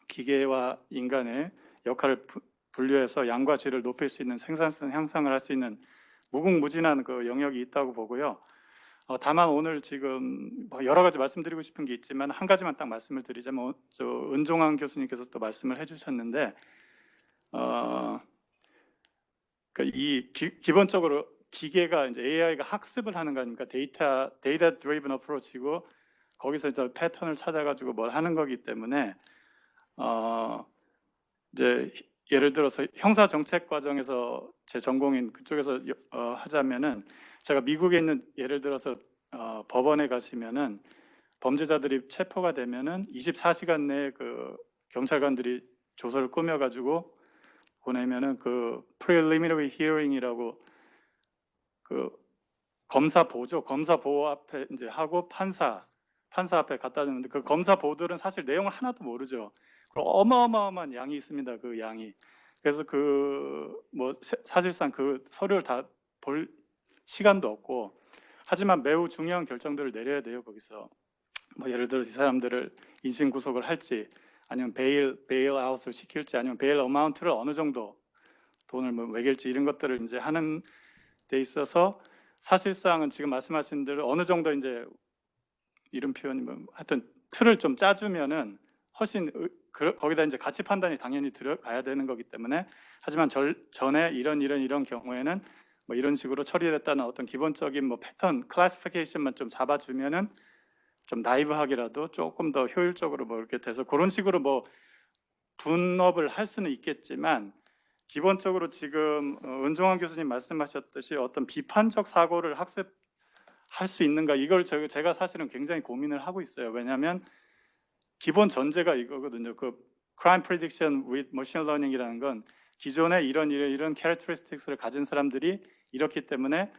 Speaker 5: 기계와 인간의 역할을 분류해서 양과 질을 높일 수 있는 생산성 향상을 할 수 있는 무궁무진한 그 영역이 있다고 보고요. 다만 오늘 지금 여러 가지 말씀드리고 싶은 게 있지만 한 가지만 딱 말씀을 드리자면 저 은종환 교수님께서 또 말씀을 해주셨는데 그러니까 기본적으로 기계가 이제 AI가 학습을 하는 거 아닙니까? 데이터 드리븐 어프로치고 거기서 이제 패턴을 찾아가지고 뭘 하는 거기 때문에 이제 예를 들어서 형사 정책 과정에서 제 전공인 그쪽에서 하자면은 제가 미국에 있는 예를 들어서 법원에 가시면은 범죄자들이 체포가 되면은 24시간 내에 그 경찰관들이 조서를 꾸며가지고 보내면은 그 preliminary hearing이라고 그 검사 보호 앞에 이제 하고 판사 앞에 갖다 주는데 그 검사 보들은 사실 내용을 하나도 모르죠. 그리고 어마어마한 양이 있습니다. 그 양이. 그래서 그 뭐 사실상 그 서류를 다 볼 시간도 없고 하지만 매우 중요한 결정들을 내려야 돼요. 거기서 뭐 예를 들어 이 사람들을 인신 구속을 할지 아니면 베일 아웃을 시킬지 아니면 베일 어마운트를 어느 정도 돈을 뭐 매길지 이런 것들을 이제 하는 데 있어서 사실상은 지금 말씀하신 대로 어느 정도 이제 이런 표현이 뭐 하여튼 틀을 좀 짜주면은 훨씬 거기다 이제 가치 판단이 당연히 들어가야 되는 거기 때문에 하지만 전에 이런 경우에는 뭐 이런 식으로 처리됐다는 어떤 기본적인 뭐 패턴 클래시피케이션만 좀 잡아주면은 좀 나이브하게라도 조금 더 효율적으로 뭐 이렇게 돼서 그런 식으로 뭐 분업을 할 수는 있겠지만 기본적으로 지금 은종환 교수님 말씀하셨듯이 어떤 비판적 사고를 학습할 수 있는가 이걸 제가 사실은 굉장히 고민을 하고 있어요. 왜냐하면 기본 전제가 이거거든요. 그 crime prediction with machine learning이라는 건 기존에 이런 characteristics를 가진 사람들이 이렇기 때문에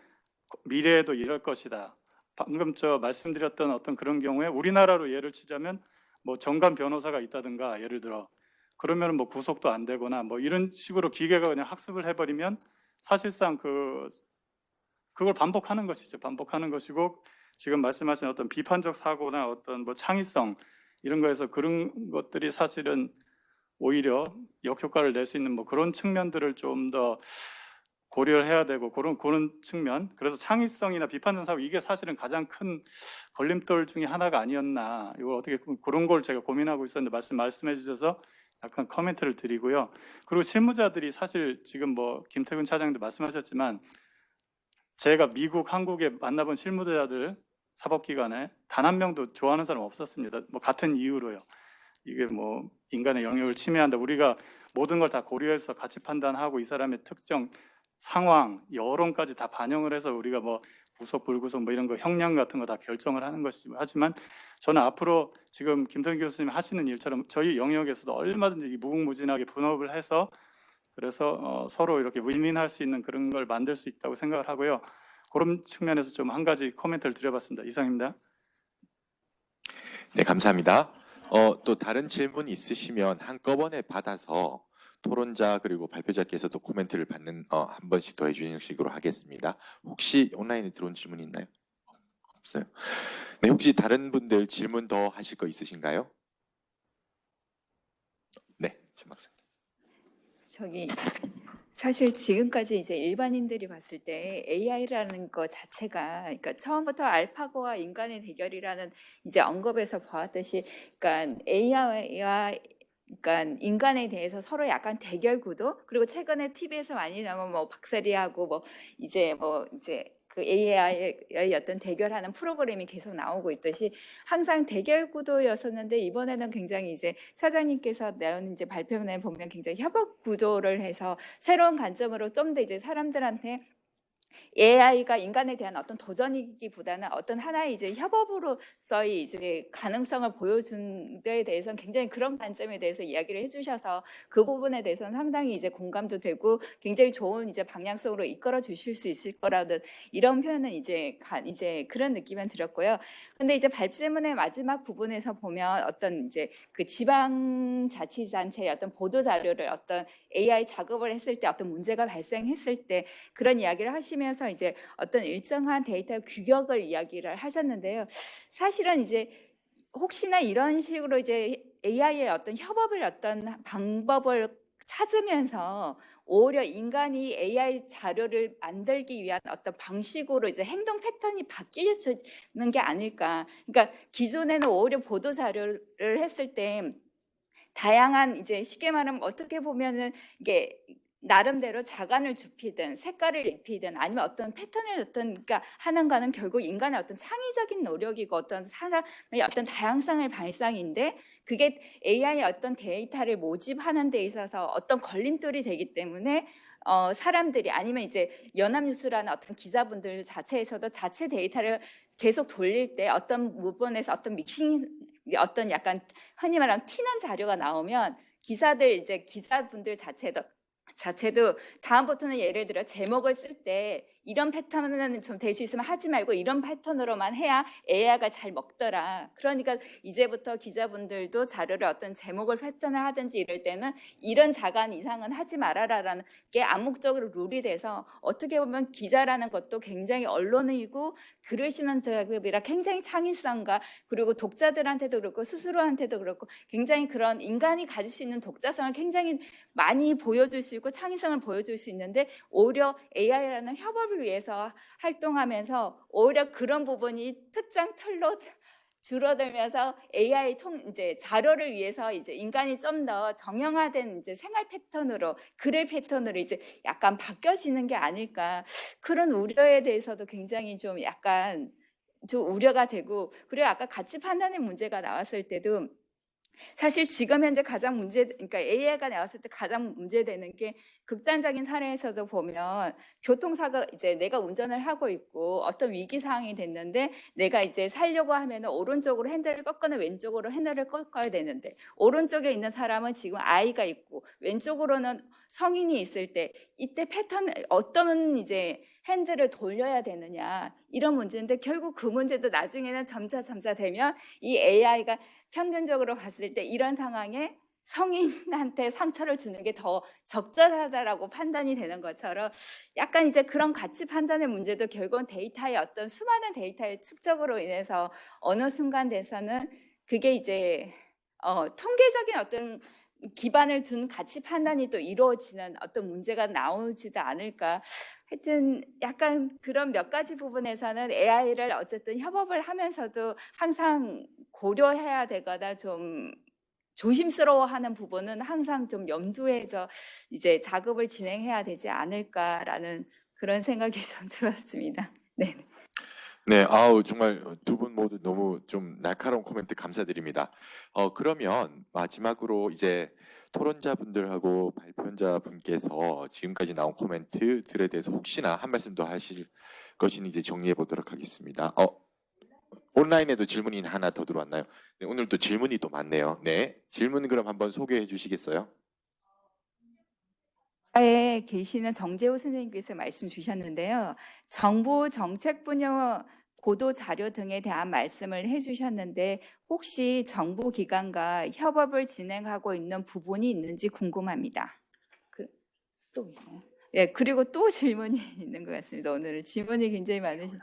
Speaker 5: 미래에도 이럴 것이다. 방금 저 말씀드렸던 어떤 그런 경우에 우리나라로 예를 치자면 뭐 정관 변호사가 있다든가 예를 들어 그러면 뭐 구속도 안 되거나 뭐 이런 식으로 기계가 그냥 학습을 해버리면 사실상 그걸 반복하는 것이죠. 반복하는 것이고 지금 말씀하신 어떤 비판적 사고나 어떤 뭐 창의성 이런 거에서 그런 것들이 사실은 오히려 역효과를 낼 수 있는 뭐 그런 측면들을 좀 더 고려를 해야 되고 그런 측면. 그래서 창의성이나 비판적 사고 이게 사실은 가장 큰 걸림돌 중에 하나가 아니었나. 이걸 어떻게 그런 걸 제가 고민하고 있었는데 말씀해 주셔서 약간 코멘트를 드리고요. 그리고 실무자들이 사실 지금 뭐 김태균 차장도 말씀하셨지만 제가 미국, 한국에 만나본 실무자들 사법기관에 단 한 명도 좋아하는 사람 없었습니다. 뭐 같은 이유로요. 이게 뭐 인간의 영역을 침해한다. 우리가 모든 걸 다 고려해서 가치 판단하고 이 사람의 특정 상황, 여론까지 다 반영을 해서 우리가 뭐 구속, 불구속 뭐 이런 거 형량 같은 거 다 결정을 하는 것이지만 하지만 저는 앞으로 지금 김태균 교수님 하시는 일처럼 저희 영역에서도 얼마든지 무궁무진하게 분업을 해서 그래서 서로 이렇게 윈윈할 수 있는 그런 걸 만들 수 있다고 생각을 하고요. 그런 측면에서 좀 한 가지 코멘트를 드려봤습니다. 이상입니다.
Speaker 1: 네, 감사합니다. 또 다른 질문 있으시면 한꺼번에 받아서 토론자 그리고 발표자께서도 코멘트를 받는 한 번씩 더 해주는 식으로 하겠습니다. 혹시 온라인에 들어온 질문 있나요? 없어요. 네, 혹시 다른 분들 질문 더 하실 거 있으신가요? 네, 陳박사님.
Speaker 6: 저기 사실 지금까지 이제 일반인들이 봤을 때 AI라는 것 자체가 그러니까 처음부터 알파고와 인간의 대결이라는 이제 언급에서 보았듯이 그러니까 AI와 그러니까 인간에 대해서 서로 약간 대결 구도 그리고 최근에 TV에서 많이 나오면 뭐 박사리하고 뭐 이제 그 AI의 어떤 대결하는 프로그램이 계속 나오고 있듯이 항상 대결 구도였었는데 이번에는 굉장히 이제 사장님께서 내온 이제 발표문에 보면 굉장히 협업 구조를 해서 새로운 관점으로 좀 더 이제 사람들한테 AI가 인간에 대한 어떤 도전이기보다는 어떤 하나의 이제 협업으로서의 이제 가능성을 보여준 데에 대해서는 굉장히 그런 관점에 대해서 이야기를 해주셔서 그 부분에 대해서는 상당히 이제 공감도 되고 굉장히 좋은 이제 방향성으로 이끌어 주실 수 있을 거라는 이런 표현은 이제 그런 느낌은 들었고요. 근데 이제 발제문의 마지막 부분에서 보면 어떤 이제 그 지방자치단체의 어떤 보도 자료를 어떤 AI 작업을 했을 때 어떤 문제가 발생했을 때 그런 이야기를 하시면서 이제 어떤 일정한 데이터 규격을 이야기를 하셨는데요. 사실은 이제 혹시나 이런 식으로 이제 AI의 어떤 협업을 어떤 방법을 찾으면서 오히려 인간이 AI 자료를 만들기 위한 어떤 방식으로 이제 행동 패턴이 바뀌는 게 아닐까. 그러니까 기존에는 오히려 보도 자료를 했을 때 다양한 이제 쉽게 말하면 어떻게 보면은 이게 나름대로 자간을 좁히든 색깔을 입히든 아니면 어떤 패턴을 그러니까 하는 거는 결국 인간의 어떤 창의적인 노력이고 어떤 사람의 어떤 다양성의 발상인데 그게 AI의 어떤 데이터를 모집하는 데 있어서 어떤 걸림돌이 되기 때문에 사람들이 아니면 이제 연합뉴스라는 어떤 기자분들 자체에서도 자체 데이터를 계속 돌릴 때 어떤 부분에서 어떤 믹싱 어떤 약간 흔히 말하면 튀는 자료가 나오면 기자분들 자체도 다음부터는 예를 들어 제목을 쓸 때 이런 패턴은 좀 될 수 있으면 하지 말고 이런 패턴으로만 해야 AI가 잘 먹더라. 그러니까 이제부터 기자분들도 자료를 어떤 제목을 패턴을 하든지 이럴 때는 이런 자간 이상은 하지 말아라라는 게 암묵적으로 룰이 돼서 어떻게 보면 기자라는 것도 굉장히 언론이고 글을 쓰는 작업이라 굉장히 창의성과 그리고 독자들한테도 그렇고 스스로한테도 그렇고 굉장히 그런 인간이 가질 수 있는 독자성을 굉장히 많이 보여줄 수 있고 창의성을 보여줄 수 있는데 오히려 AI라는 협업을 위해서 활동하면서 오히려 그런 부분이 특정 틀로 줄어들면서 AI 이제 자료를 위해서 이제 인간이 좀 더 정형화된 이제 생활 패턴으로 글의 패턴으로 이제 약간 바뀌어지는 게 아닐까 그런 우려에 대해서도 굉장히 좀 약간 좀 우려가 되고 그리고 아까 가치 판단의 문제가 나왔을 때도 사실 지금 현재 그러니까 AI가 나왔을 때 가장 문제되는 게 극단적인 사례에서도 보면 교통사고 이제 내가 운전을 하고 있고 어떤 위기 상황이 됐는데 내가 이제 살려고 하면은 오른쪽으로 핸들을 꺾거나 왼쪽으로 핸들을 꺾어야 되는데 오른쪽에 있는 사람은 지금 아이가 있고 왼쪽으로는 성인이 있을 때 이때 패턴 어떤 이제 핸들을 돌려야 되느냐 이런 문제인데 결국 그 문제도 나중에는 점차 되면 이 AI가 평균적으로 봤을 때 이런 상황에 성인한테 상처를 주는 게 더 적절하다라고 판단이 되는 것처럼 약간 이제 그런 가치 판단의 문제도 결국은 데이터의 어떤 수많은 데이터의 축적으로 인해서 어느 순간 돼서는 그게 이제 통계적인 어떤 기반을 둔 가치 판단이 또 이루어지는 어떤 문제가 나오지도 않을까. 하여튼 약간 그런 몇 가지 부분에서는 AI를 어쨌든 협업을 하면서도 항상 고려해야 되거나 좀 조심스러워하는 부분은 항상 좀 염두에서 이제 작업을 진행해야 되지 않을까라는 그런 생각이 좀 들었습니다. 네.
Speaker 1: 네, 아우 정말 두 분 모두 너무 좀 날카로운 코멘트 감사드립니다. 그러면 마지막으로 이제 토론자분들하고 발표자분께서 지금까지 나온 코멘트들에 대해서 혹시나 한 말씀 더 하실 것이니 이제 정리해 보도록 하겠습니다. 온라인에도 질문이 하나 더 들어왔나요? 네, 오늘 또 질문이 또 많네요. 네, 질문 그럼 한번 소개해 주시겠어요?
Speaker 6: 에 계시는 정재호 선생님께서 말씀 주셨는데요. 정부 정책 분야 보도 자료 등에 대한 말씀을 해주셨는데 혹시 정부 기관과 협업을 진행하고 있는 부분이 있는지 궁금합니다. 또 있어요? 예, 그리고 또 질문이 있는 것 같습니다. 오늘은 질문이 굉장히 많으신.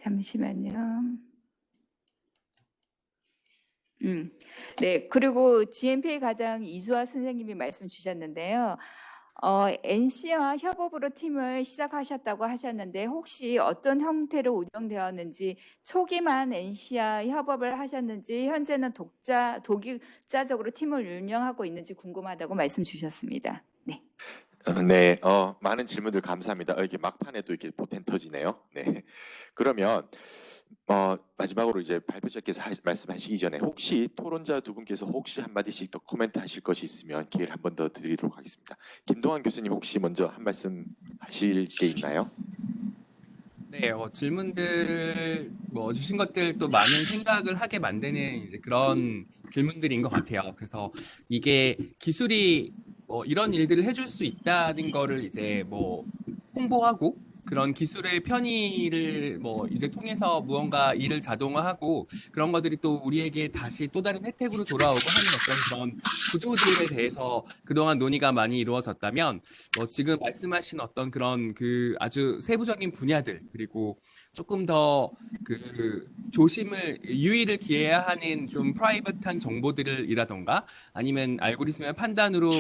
Speaker 6: 잠시만요. 네, 그리고 GMP의 과장 이수아 선생님이 말씀 주셨는데요. NC와 협업으로 팀을 시작하셨다고 하셨는데 혹시 어떤 형태로 운영되었는지 초기만 NC와 협업을 하셨는지 현재는 독일자적으로 팀을 운영하고 있는지 궁금하다고 말씀 주셨습니다. 네.
Speaker 1: 네, 많은 질문들 감사합니다. 이렇게 막판에 또 이렇게 포텐 터지네요. 네, 그러면 마지막으로 이제 발표자께서 말씀하시기 전에 혹시 토론자 두 분께서 혹시 한마디씩 더 코멘트 하실 것이 있으면 기회를 한 번 더 드리도록 하겠습니다. 김동환 교수님 혹시 먼저 한 말씀 하실 게 있나요?
Speaker 3: 네, 질문들 주신 것들 또 많은 생각을 하게 만드는 이제 그런 질문들인 것 같아요. 그래서 이게 기술이 이런 일들을 해줄 수 있다는 거를 이제 홍보하고 그런 기술의 편의를 이제 통해서 무언가 일을 자동화하고 그런 것들이 또 우리에게 다시 또 다른 혜택으로 돌아오고 하는 어떤 그런 구조들에 대해서 그동안 논의가 많이 이루어졌다면 지금 말씀하신 어떤 그런 그 아주 세부적인 분야들 그리고 조금 더 그 유의를 기해야 하는 좀 프라이빗한 정보들이라던가 아니면 알고리즘의 판단으로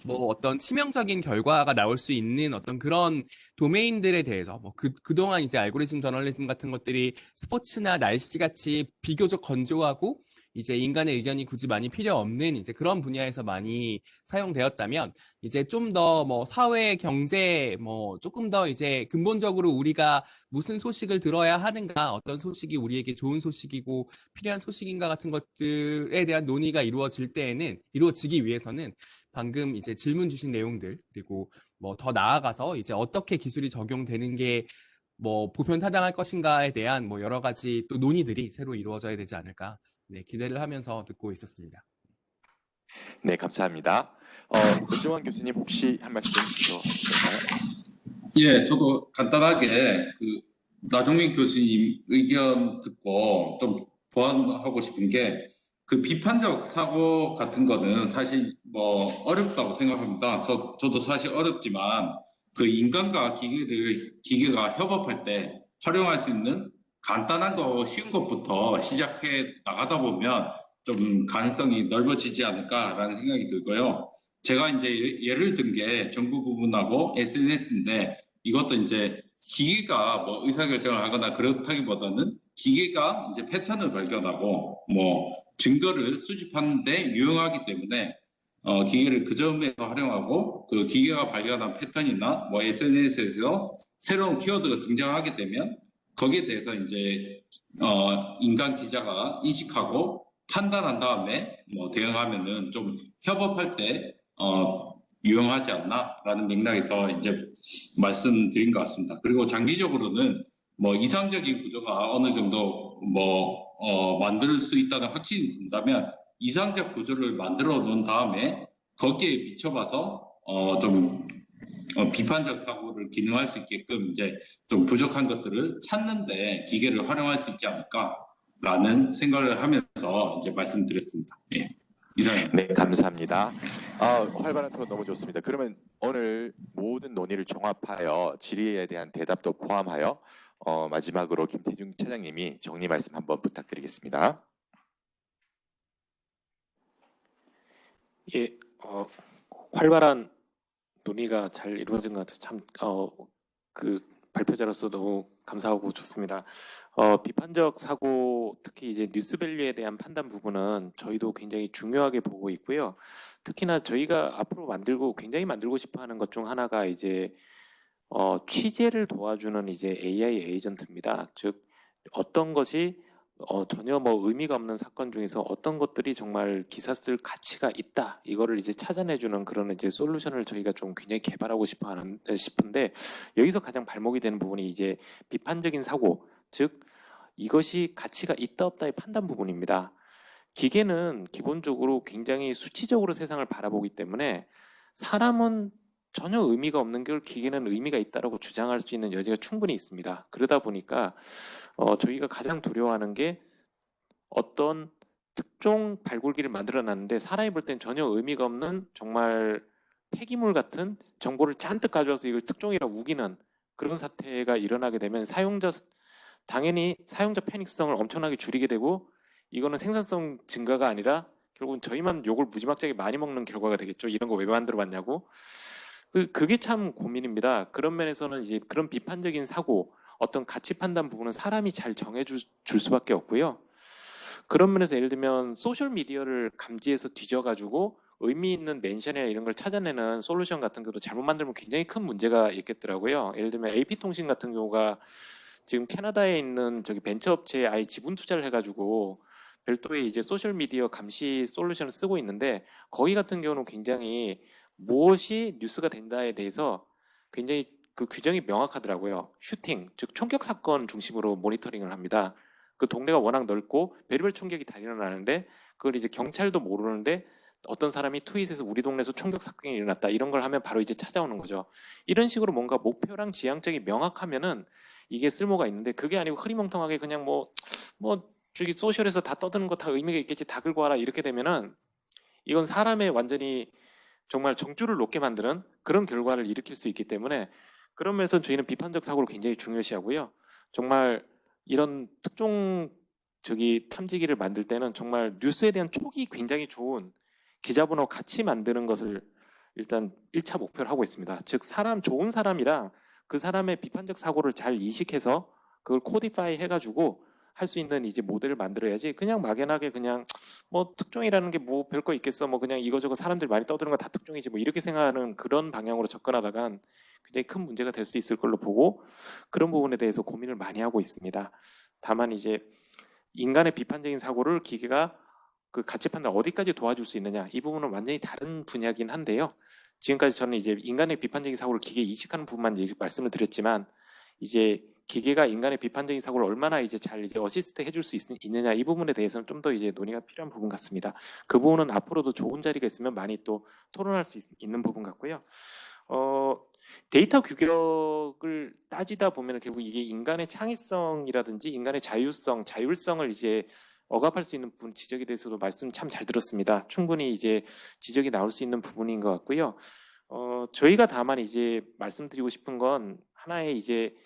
Speaker 3: 어떤 치명적인 결과가 나올 수 있는 어떤 그런 도메인들에 대해서 그동안 이제 알고리즘 저널리즘 같은 것들이 스포츠나 날씨 같이 비교적 건조하고 이제 인간의 의견이 굳이 많이 필요 없는 이제 그런 분야에서 많이 사용되었다면 이제 좀 더 사회 경제 조금 더 이제 근본적으로 우리가 무슨 소식을 들어야 하는가 어떤 소식이 우리에게 좋은 소식이고 필요한 소식인가 같은 것들에 대한 논의가 이루어지기 위해서는 방금 이제 질문 주신 내용들 그리고 더 나아가서 이제 어떻게 기술이 적용되는 게 보편타당할 것인가에 대한 여러 가지 또 논의들이 새로 이루어져야 되지 않을까 네, 기대를 하면서 듣고 있었습니다.
Speaker 1: 네, 감사합니다. 권정환 교수님 혹시 한 말씀 더 하실까요?
Speaker 4: 예, 저도 간단하게 나종민 교수님 의견 듣고 좀 보완하고 싶은 게 그 비판적 사고 같은 거는 사실 어렵다고 생각합니다. 저도 사실 어렵지만 그 인간과 기계가 협업할 때 활용할 수 있는 간단한 거 쉬운 것부터 시작해 나가다 보면 좀 가능성이 넓어지지 않을까라는 생각이 들고요. 제가 이제 예를 든 게 정부 부분하고 SNS인데 이것도 이제 기계가 의사결정을 하거나 그렇다기보다는 기계가 이제 패턴을 발견하고 증거를 수집하는 데 유용하기 때문에 기계를 그 점에서 활용하고 그 기계가 발견한 패턴이나 SNS에서 새로운 키워드가 등장하게 되면 거기에 대해서 이제 인간 기자가 인식하고 판단한 다음에 대응하면은 좀 협업할 때 유용하지 않나라는 맥락에서 이제 말씀드린 것 같습니다. 그리고 장기적으로는 이상적인 구조가 어느 정도 만들 수 있다는 확신이 든다면 이상적 구조를 만들어 놓은 다음에 거기에 비춰봐서 좀 비판적 사고를 기능할 수 있게끔 이제 좀 부족한 것들을 찾는데 기계를 활용할 수 있지 않을까라는 생각을 하면서 이제 말씀드렸습니다. 예. 이상입니다.
Speaker 1: 네, 감사합니다. 활발한 토론 너무 좋습니다. 그러면 오늘 모든 논의를 종합하여 질의에 대한 대답도 포함하여 마지막으로 김태중 차장님이 정리 말씀 한번 부탁드리겠습니다.
Speaker 2: 예, 활발한 논의가 잘 이루어진 것 같아서 참, 그 발표자로서 너무 감사하고 좋습니다. 비판적 사고, 특히 이제 뉴스밸류에 대한 판단 부분은 저희도 굉장히 중요하게 보고 있고요. 특히나 저희가 앞으로 굉장히 만들고 싶어 하는 것 중 하나가 이제 취재를 도와주는 이제 AI 에이전트입니다. 즉 어떤 것이 전혀 뭐 의미가 없는 사건 중에서 어떤 것들이 정말 기사 쓸 가치가 있다, 이거를 이제 찾아내주는 그런 이제 솔루션을 저희가 좀 굉장히 개발하고 싶은데, 여기서 가장 발목이 되는 부분이 이제 비판적인 사고, 즉 이것이 가치가 있다 없다의 판단 부분입니다. 기계는 기본적으로 굉장히 수치적으로 세상을 바라보기 때문에 사람은 전혀 의미가 없는 걸 기계는 의미가 있다라고 주장할 수 있는 여지가 충분히 있습니다. 그러다 보니까 저희가 가장 두려워하는 게 어떤 특종 발굴기를 만들어놨는데 사람이 볼 땐 전혀 의미가 없는 정말 폐기물 같은 정보를 잔뜩 가져와서 이걸 특종이라고 우기는 그런 사태가 일어나게 되면 당연히 사용자 패닉성을 엄청나게 줄이게 되고, 이거는 생산성 증가가 아니라 결국은 저희만 욕을 무지막지하게 많이 먹는 결과가 되겠죠. 이런 거 왜 만들어봤냐고. 그게 참 고민입니다. 그런 면에서는 이제 그런 비판적인 사고, 어떤 가치 판단 부분은 사람이 잘 정해줄 수밖에 없고요. 그런 면에서 예를 들면 소셜 미디어를 감지해서 뒤져가지고 의미 있는 멘션이나 이런 걸 찾아내는 솔루션 같은 것도 잘못 만들면 굉장히 큰 문제가 있겠더라고요. 예를 들면 AP통신 같은 경우가 지금 캐나다에 있는 저기 벤처업체에 아예 지분 투자를 해가지고 별도의 이제 소셜 미디어 감시 솔루션을 쓰고 있는데, 거기 같은 경우는 굉장히 무엇이 뉴스가 된다에 대해서 굉장히 그 규정이 명확하더라고요. 슈팅, 즉 총격 사건 중심으로 모니터링을 합니다. 그 동네가 워낙 넓고 별의별 총격이 다 일어나는데 그걸 이제 경찰도 모르는데 어떤 사람이 트윗에서 우리 동네에서 총격 사건이 일어났다, 이런 걸 하면 바로 이제 찾아오는 거죠. 이런 식으로 뭔가 목표랑 지향점이 명확하면은 이게 쓸모가 있는데, 그게 아니고 흐리멍텅하게 그냥 뭐 저기 소셜에서 다 떠드는 거 다 의미가 있겠지, 다 긁고 와라, 이렇게 되면은 이건 사람의 완전히 정말 정주를 놓게 만드는 그런 결과를 일으킬 수 있기 때문에, 그런 면에서 저희는 비판적 사고를 굉장히 중요시하고요. 정말 이런 특종 탐지기를 만들 때는 정말 뉴스에 대한 촉이 굉장히 좋은 기자분하고 같이 만드는 것을 일단 1차 목표로 하고 있습니다. 즉 좋은 사람이랑 그 사람의 비판적 사고를 잘 이식해서 그걸 코디파이 해가지고 할 수 있는 이제 모델을 만들어야지, 그냥 막연하게 그냥 뭐 특종이라는 게 뭐 별거 있겠어, 뭐 그냥 이거저거 사람들이 많이 떠드는 거 다 특종이지 뭐 이렇게 생각하는 그런 방향으로 접근하다간 굉장히 큰 문제가 될 수 있을 걸로 보고, 그런 부분에 대해서 고민을 많이 하고 있습니다. 다만 이제 인간의 비판적인 사고를 기계가 그 가치 판단 어디까지 도와줄 수 있느냐, 이 부분은 완전히 다른 분야긴 한데요. 지금까지 저는 이제 인간의 비판적인 사고를 기계에 이식하는 부분만 말씀을 드렸지만, 이제 기계가 인간의 비판적인 사고를 얼마나 이제 잘 이제 어시스트 해줄 수 있느냐, 이 부분에 대해서는 좀 더 이제 논의가 필요한 부분 같습니다. 그 부분은 앞으로도 좋은 자리가 있으면 많이 또 토론할 수 있는 부분 같고요. 데이터 규격을 따지다 보면 결국 이게 인간의 창의성이라든지 인간의 자율성을 이제 억압할 수 있는 부분, 지적에 대해서도 말씀 참 잘 들었습니다. 충분히 이제 지적이 나올 수 있는 부분인 것 같고요. 저희가 다만 이제 말씀드리고 싶은 건 하나의 이제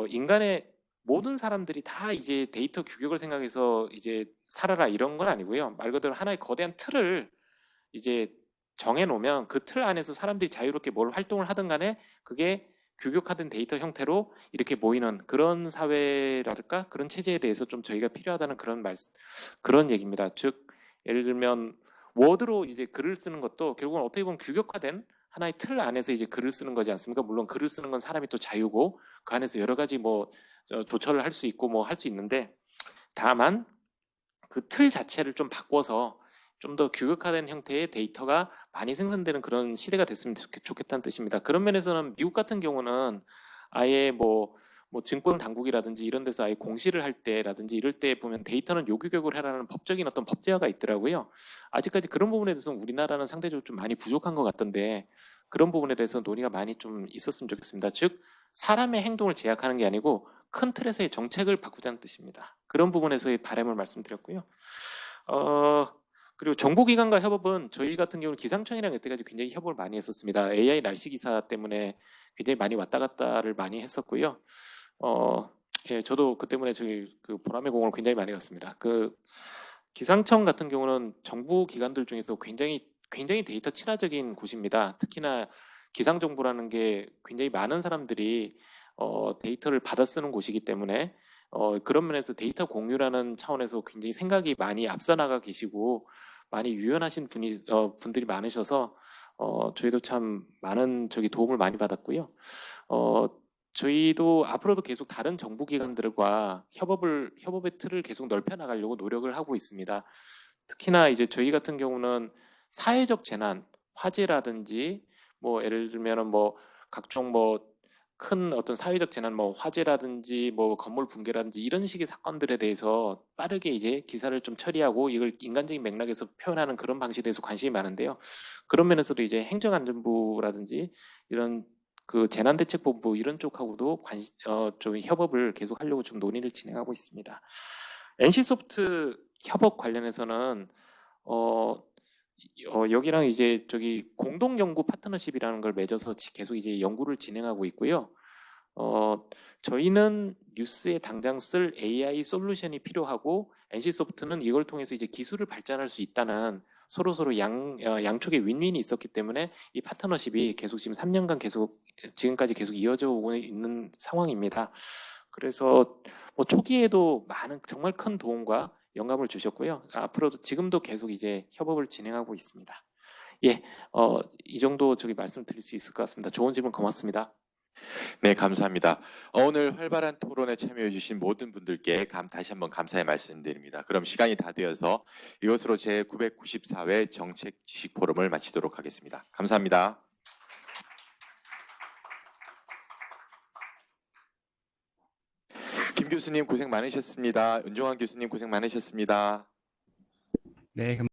Speaker 2: 인간의 모든 사람들이 다 이제 데이터 규격을 생각해서 이제 살아라, 이런 건 아니고요. 말 그대로 하나의 거대한 틀을 이제 정해놓으면 그 틀 안에서 사람들이 자유롭게 뭘 활동을 하든 간에 그게 규격화된 데이터 형태로 이렇게 모이는 그런 사회랄까, 그런 체제에 대해서 좀 저희가 필요하다는 그런 얘기입니다. 즉 예를 들면 워드로 이제 글을 쓰는 것도 결국은 어떻게 보면 규격화된 하나의 틀 안에서 이제 글을 쓰는 거지 않습니까? 물론 글을 쓰는 건 사람이 또 자유고 그 안에서 여러 가지 뭐 조처를 할 수 있고 뭐 할 수 있는데, 다만 그 틀 자체를 좀 바꿔서 좀 더 규격화된 형태의 데이터가 많이 생산되는 그런 시대가 됐으면 좋겠다는 뜻입니다. 그런 면에서는 미국 같은 경우는 아예 뭐 증권 당국이라든지 이런 데서 아예 공시를 할 때라든지 이럴 때 보면 데이터는 요규격을 해라는 법적인 어떤 법제화가 있더라고요. 아직까지 그런 부분에 대해서는 우리나라는 상대적으로 좀 많이 부족한 것 같던데, 그런 부분에 대해서 논의가 많이 좀 있었으면 좋겠습니다. 즉 사람의 행동을 제약하는 게 아니고 큰 틀에서의 정책을 바꾸자는 뜻입니다. 그런 부분에서의 바람을 말씀드렸고요. 그리고 정보기관과 협업은 저희 같은 경우는 기상청이랑 여태까지 굉장히 협업을 많이 했었습니다. AI 날씨 기사 때문에 굉장히 많이 왔다 갔다를 많이 했었고요. 예, 저도 그 때문에 저희 그 보람의 공을 굉장히 많이 갔습니다. 그 기상청 같은 경우는 정부 기관들 중에서 굉장히 데이터 친화적인 곳입니다. 특히나 기상정보라는 게 굉장히 많은 사람들이 데이터를 받아 쓰는 곳이기 때문에 그런 면에서 데이터 공유라는 차원에서 굉장히 생각이 많이 앞서 나가 계시고 많이 유연하신 분들이 많으셔서 저희도 참 많은 도움을 많이 받았고요. 저희도 앞으로도 계속 다른 정부기관들과 협업의 틀을 계속 넓혀 나가려고 노력을 하고 있습니다. 특히나 이제 저희 같은 경우는 사회적 재난, 화재라든지 뭐 예를 들면은 뭐 각종 뭐 큰 어떤 사회적 재난, 뭐 화재라든지 뭐 건물 붕괴라든지 이런 식의 사건들에 대해서 빠르게 이제 기사를 좀 처리하고 이걸 인간적인 맥락에서 표현하는 그런 방식에 대해서 관심이 많은데요. 그런 면에서도 이제 행정안전부라든지 이런 그 재난대책본부 이런 쪽하고도 좀 협업을 계속 하려고 좀 논의를 진행하고 있습니다. NC소프트 협업 관련해서는 여기랑 이제 공동 연구 파트너십이라는 걸 맺어서 계속 이제 연구를 진행하고 있고요. 저희는 뉴스에 당장 쓸 AI 솔루션이 필요하고 NC소프트는 이걸 통해서 이제 기술을 발전할 수 있다는 서로 양쪽에 윈윈이 있었기 때문에 이 파트너십이 계속 지금 3년간 지금까지 계속 이어져 오고 있는 상황입니다. 그래서 뭐 초기에도 많은 정말 큰 도움과 영감을 주셨고요. 앞으로도 지금도 계속 이제 협업을 진행하고 있습니다. 예, 이 정도 말씀드릴 수 있을 것 같습니다. 좋은 질문 고맙습니다.
Speaker 1: 네, 감사합니다. 오늘 활발한 토론에 참여해주신 모든 분들께 다시 한번 감사의 말씀드립니다. 그럼 시간이 다 되어서 이것으로 제994회 정책 지식 포럼을 마치도록 하겠습니다. 감사합니다. 김 교수님 고생 많으셨습니다. 은종환 교수님 고생 많으셨습니다.
Speaker 3: 네,